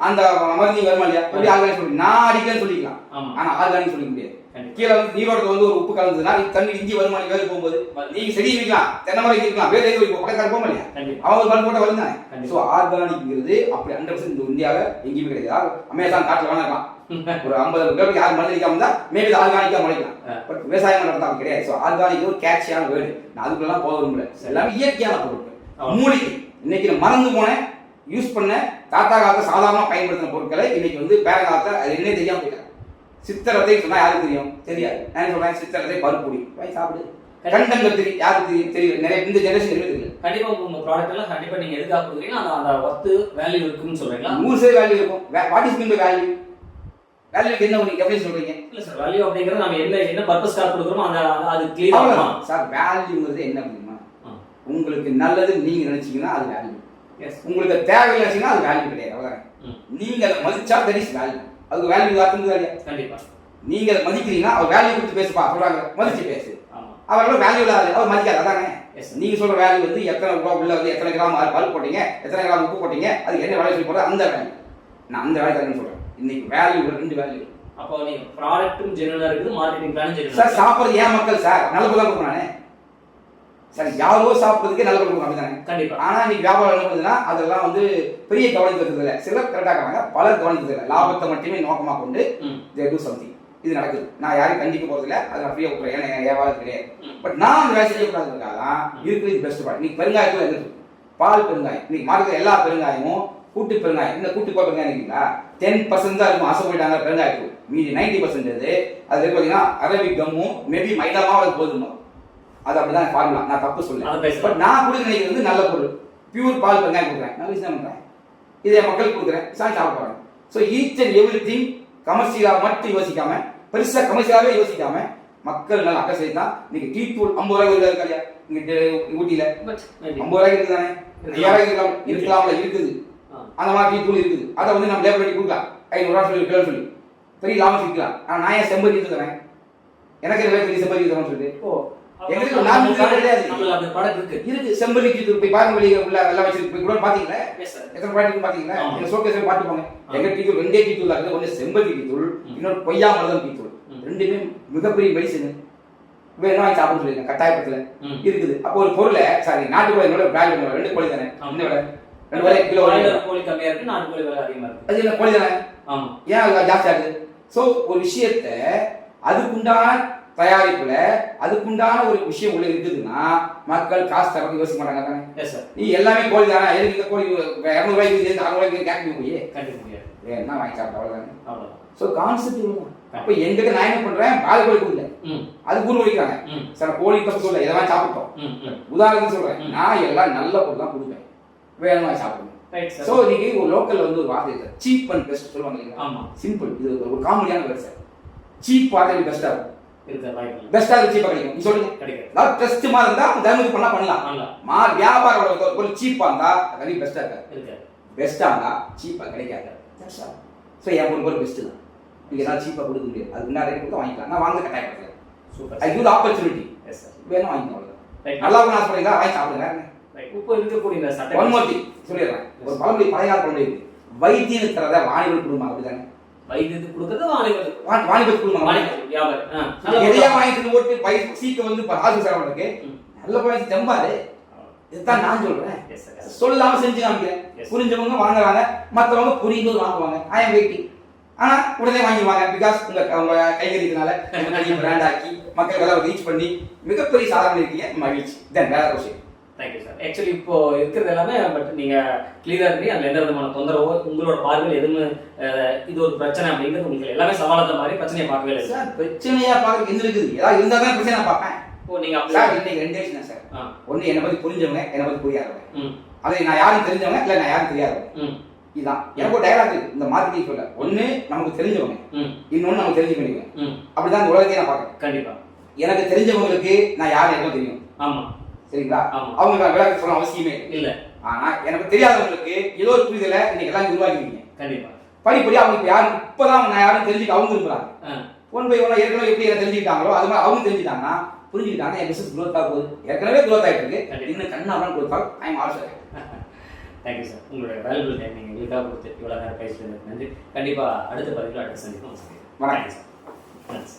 அந்த மருந்து இங்க வருமா இல்லையா, எப்படி ஆர்கானிக் சொல்லி நான் அடிக்கிறேன்னு சொல்லிக்கலாம். ஆனா ஆர்கானிக் சொல்லிக்க முடியாது. கீழே வந்து நீரோட வந்து ஒரு உப்பு கலந்ததுன்னா தண்ணி இஞ்சி வருமா வேறு போகும்போது நீங்க செடி வைக்கலாம், தென்னை மரம் வைக்கலாம், வேறு எதுவும் வைக்கும் பக்கத்தால் போக இல்லையா, அவன் ஒரு மருந்து போட்ட வரும் தானே. ஸோ ஆர்கானிக்ங்கிறது அப்படி 100% இந்த இந்தியாவில் எங்கேயுமே கிடையாது. அமேசான் காட்டில் வேணாம் ஒரு 50 பேருக்கு யாரும் மருந்து அடிக்காம இருந்தா மேபி ஆர்கானிக்கா முளைக்கலாம். பட் விவசாயம் நடத்தா கிடையாது. ஸோ ஆர்கானிக் ஒரு கேட்சியான வேர்டு. நான் அதுக்குள்ளலாம் போக விரும்பல. எல்லாமே இயற்கையான பொருட்கள். மூலிகை இன்னைக்கு நான் மறந்து போனேன் யூஸ் பண்ண தாத்தா காலத்தை சாதாரணமாக பயன்படுத்தின பொருட்களை இன்னைக்கு வந்து பேர காலத்தை அது என்ன தெரியாம போயிட்டாங்க. சித்திரத்தை சொன்னா யாருக்கு தெரியும், தெரியாது. நான் சொல்றேன் சித்திரத்தை பருப்புடி வாங்கி சாப்பிடு. கண்டங்கத்திரி யாருக்கு தெரியும், தெரியும். நிறைய இந்த ஜெனரேஷன் தெரியல. கண்டிப்பா உங்க ப்ராடக்ட் எல்லாம் கண்டிப்பா நீங்க எதுக்காக கொடுக்குறீங்க அந்த ஒர்த்து வேல்யூ இருக்குன்னு சொல்றீங்களா? 100% வேல்யூ இருக்கும். What is mean by value? வேல்யூக்கு என்ன நீங்க எப்படி சொல்றீங்க? இல்ல சார், வேல்யூ அப்படிங்கறது நாம என்ன பர்பஸ்க்காக கொடுக்குறோமோ அது கிளியரா இருக்கும் சார். வேல்யூங்கிறது என்ன அப்படின்னா உங்களுக்கு நல்லது நீங்க நினைச்சீங்கன்னா அது வேல்யூ. உங்களுக்கு தேவையில்லை நினைச்சீங்கன்னா அது வேல்யூ கிடையாது. அவ்வளவுதான். நீங்க அதை மதிச்சா தட் இஸ் வேல்யூ. அதுக்கு வேல்யூ அர்த்தம் இல்லையா? கண்டிப்பா. நீங்க அதை மதிக்கிறீங்கன்னா அவர் வேல்யூ கொடுத்து பேசுப்பா சொல்றாங்க, மதிச்சு பேசு. அவரோட வேல்யூ இல்லாத அவர் மதிக்காது. அதானே நீங்க சொல்ற வேல்யூ வந்து எத்தனை ரூபாய் உள்ள வந்து எத்தனை கிராம் பருப்பு போட்டீங்க, எத்தனை கிராம் உப்பு போட்டீங்க, அது என்ன வேல்யூ சொல்லி போடுறது, அந்த வேல்யூ. நான் அந்த வேல்யூ தரேன்னு சொல்றேன். இன்னைக்கு வேல்யூ ரெண்டு வேல்யூ. அப்போ நீங்க ப்ராடக்ட்டும் ஜெனுவனா இருக்குது, மார்க்கெட்டிங் பிளானும் ஜெனுவனா. சார் சாப்பிடுறது ஏன் மக்கள் சார் நல்ல பொருளா கொடுக்குறானே சார். யாரோ சாப்பிடுறதுக்கு நல்ல பொருள் கொடுக்குறாங்க தானே. கண்டிப்பா. ஆனா இன்னைக்கு வியாபாரம் என்ன பண்ணுதுன்னா அதெல்லாம் வந்து பெரிய கவனிக்கிறது இல்லை. சிலர் கரெக்டாக இருக்காங்க, பலர் கவனிக்கிறது இல்லை. லாபத்தை மட்டுமே நோக்கமாக கொண்டு they do something. இது நடக்குது. நான் யாரையும் கண்டிக்க போறது இல்லை, அதை நான் ஃப்ரீயாக விட்டுறேன். ஏன்னா வியாபாரம் கிடையாது. பட் நான் அந்த வேலை செய்யக்கூடாதுக்காக தான் இருக்குது பெஸ்ட் ப்ராடக்ட். இன்னைக்கு பெருங்காயத்தில் என்ன பால் பெருங்காயம், இன்னைக்கு மார்க்கெட் எல்லா பெருங்காயமும் கூட்டு பெருங்காயம். இந்த கூட்டு பெருங்காயம் இல்லைங்களா 10% தான் இருக்கும். ஆசை போயிட்டாங்க பெருங்காயத்துக்கு. மீதி 90% அது இருக்கு பார்த்தீங்கன்னா அரபிக் கம்மும் மேபி மைதாமாவும் அது போதுமா. அது அப்படிதான் ஃபார்முலா. நான் தப்பு சொல்ல. பட் நான் கொடுக்க நினைக்கிறது வந்து நல்ல பொருள். பியூர் பால் பெருங்காயம் கொடுக்குறேன், நல்ல விஷயம் பண்றேன். இதை மக்கள் கொடுக்குறேன், சாப்பிட போறேன். So each and every thing கமர்ஷியலாக மட்டும் யோசிக்காம, பெருசா கமர்ஷியலாகவே யோசிக்காம மக்கள் நல்லா அக்கறை செய்தான். இன்னைக்கு டீ தூள் 50 ரூபாய் இருக்கா இல்லையா இங்க ஊட்டியில 50 ரூபாய்க்கு இருக்குது தானே, 5000 இருக்கலாம்ல இருக்குது. அந்த மாதிரி டீ தூள் இருக்குது. அதை வந்து நம்ம லேபர் பண்ணி கொடுக்கலாம் 500 ரூபா சொல்லி சொல்லி பெரிய லாபம் சிக்கலாம். ஆனால் நான் ஏன் செம்பரி தரேன், எனக்கு பெரிய செம்பரி தரேன்னு சொல்லிட்டு எங்களுக்கு நான் கிடையாது. அந்த ப்ராடக்ட் இருக்கு செம்பரி டீ தூள். போய் பாருங்க வெளியே உள்ள எல்லாம் வச்சிருக்கு கூட பாத்தீங்களா, எத்தனை ப்ராடக்ட் பாத்தீங்களா, இந்த ஷோகேஸ் பார்த்து போங்க. எங்க டீ தூள் 2 டீ தூள் இருக்குது. ஒன்று செம்பரி டீ தூள், இன்னொரு கொய்யா மருதம் டீ தூள். ரெண்டுமே மிகப்பெரிய மெடிசன். வேணும் வாங்கி சாப்பிட சொல்லிருக்கேன், கட்டாயப்படத்துல இருக்குது. அப்போ ஒரு பொருளை சாரி நாட்டுக்கோழியோட பிராண்ட் 2 கோழி தானே, இந்த விட 2 கோழி கிலோ கோழி கம்மியா இருக்கு, நாட்டுக்கோழி விலை அதிகமா இருக்கு. அது என்ன கோழி தானே, ஏன் அது ஜாஸ்தி ஆகுது? ஸோ ஒரு விஷயத்த அதுக்குண்டான தயாரிப்புல அதுக்குண்டான ஒரு விஷயம் உள்ள இருக்குதுன்னா மக்கள் காசு தரது யோசிக்க மாட்டாங்க தானே. நீ எல்லாமே கோழி தானே, எதுக்கு இந்த கோழி 200 ரூபாய்க்கு 600 ரூபாய்க்கு கேட்க முடியும், கண்டிப்பா முடியாது. வேணா வாங்கி சாப்பிட்டா அவ்வளவுதானே. ஸோ கான்செப்ட் அப்ப எங்கிட்ட நான் என்ன பண்றேன், பால் கோழி கொடுக்கல, அது ஊர் வலிக்கிறாங்க சார். கோழி தப்பு சொல்ல இதெல்லாம் சாப்பிட்டோம். உதாரணத்துக்கு சொல்றேன், நான் எல்லாம் நல்ல பொருள் தான் கொடுப்பேன், வேணும் வாங்கி சாப்பிடுவேன். சோ இன்னைக்கு ஒரு லோக்கல்ல வந்து ஒரு வார்த்தை சீப் அண்ட் பெஸ்ட் சொல்லுவாங்க இல்லையா. ஆமா, சிம்பிள். இது ஒரு காமெடியான வேர்ட் சார். சீப் வார்த்தை பெஸ்டா இருக்கும், பெஸ்டா இருக்கு, சீப்பா கிடைக்கும். நீ சொல்லுங்க கிடைக்கும். நான் டெஸ்ட் மாதிரி இருந்தா தயவு பண்ணலாம். வியாபாரம் ஒரு சீப்பா இருந்தா அது பெஸ்டா இருக்காது, பெஸ்டா இருந்தா சீப்பா கிடைக்காது. சோ என் பொருள் பெஸ்ட் தான். நீங்க ஏதாவது சீப்பா கொடுக்க முடியாது, அது முன்னாடி கொடுத்து வாங்கிக்கலாம். நான் வாங்க கட்டாயப்படுறேன். Super, I give opportunity. Yes sir, வேணும் வாங்கிக்கலாம். அவ்வளவுதான். நல்லா இருக்கும் நான் சொல்றீங்களா, வாங்கி சாப்பிடுங்க. இப்போ இருக்கக்கூடிய இந்த சட்டை ஒன் மோர் திங் சொல்லிடுறேன். ஒரு பழமொழி, பழைய கால பழமொழி இருக்கு, வைத்தியம் தரத வாணிபர் குடும்பம். அப்படிதானே, வைத்தியத்துக்கு கொடுக்கறது வாணிபர் குடும்பம், வியாபாரம். எதையா வாங்கிட்டு போட்டு சீக்க வந்து ஹாஸ்பிட்டல் செலவு நல்ல பழம் தெம்பாது. இதுதான் நான் சொல்றேன். சொல்லாம செஞ்சு காமிக்கிறேன். புரிஞ்சவங்க வாங்குறாங்க, மற்றவங்க புரியும்போது வாங்குவாங்க. I am waiting. ஆனா உடனே வாங்கிடுவாங்க. பிகாஸ் உங்க கைகறினால பிராண்ட் ஆக்கி மக்கள் எல்லாம் ரீச் பண்ணி மிகப்பெரிய சாதனை இருக்கீங்க. மகிழ்ச்சி. தென் வேற ஒரு விஷயம். Thank you sir. ஆக்சுவலி இப்போ இருக்கிறது எல்லாமே பட் நீங்க கிளியரா இருக்கீங்க. அதுல எந்த விதமான தொந்தரவோ உங்களோட பார்வையில் எதுவும் இது ஒரு பிரச்சனை அப்படிங்கிறது உங்களுக்கு எல்லாமே சவாலாத மாதிரி பிரச்சனையை பார்க்கவே இல்லை சார். பிரச்சனையா பார்க்க எந்த இருக்குது, ஏதாவது இருந்தா தான் பிரச்சனை பார்ப்பேன். ஓ நீங்க சார் இன்னைக்கு 2 விஷயம் சார். ஒன்னு என்னை பத்தி புரிஞ்சவங்க, என்னை பத்தி புரியாதவங்க. அதை நான் யாரும் தெரிஞ்சவங்க இல்ல நான் யாரும் தெரியாதவங்க. இதுதான் எனக்கு ஒரு டயலாக் இருக்கு இந்த மார்க்கெட்டிங் சொல்ல. ஒன்னு நமக்கு தெரிஞ்சவங்க, இன்னொன்னு நமக்கு தெரிஞ்சுக்கணும். அப்படிதான் இந்த உலகத்தையே நான் பார்க்கறேன். கண்டிப்பா எனக்கு தெரிஞ்சவங்களுக்கு நான் யாரும் எனக்கு தெரியும். ஆமா சரிங்களா, அவங்க விளக்க சொல்ல அவசியமே இல்ல. ஆனா எனக்கு தெரியாதவங்களுக்கு ஏதோ ஒரு புரிதல இன்னைக்கு எல்லாம் உருவாக்கிருக்கீங்க. கண்டிப்பா படிப்படியா அவங்க யாரும் இப்பதான் நான் யாரும் தெரிஞ்சுக்க அவங்க விரும்புறாங்க. ஒன் பை ஒன்னா ஏற்கனவே எப்படி தெரிஞ்சுக்கிட்டாங்களோ அது மாதிரி அவங்க தெரிஞ்சுட்டாங்கன்னா புரிஞ்சுக்கிட்டாங்க என் பிசினஸ் growth ஆக போகுது. ஏற்கனவே growth ஆயிட்டு இருக்கு. கண்டிப்பா. இன்னும் கண்ணாபுரம் growth ஆகும். I am also. Thank you sir. உங்களுடைய வேல்யூபிள் டைம் நீங்கள் எங்களுக்காக கொடுத்து இவ்வளோ நேரம் பேசிட்டு நன்றி. கண்டிப்பாக அடுத்த பதிவில் அடுத்த சந்திப்பு வணக்கம் சார்.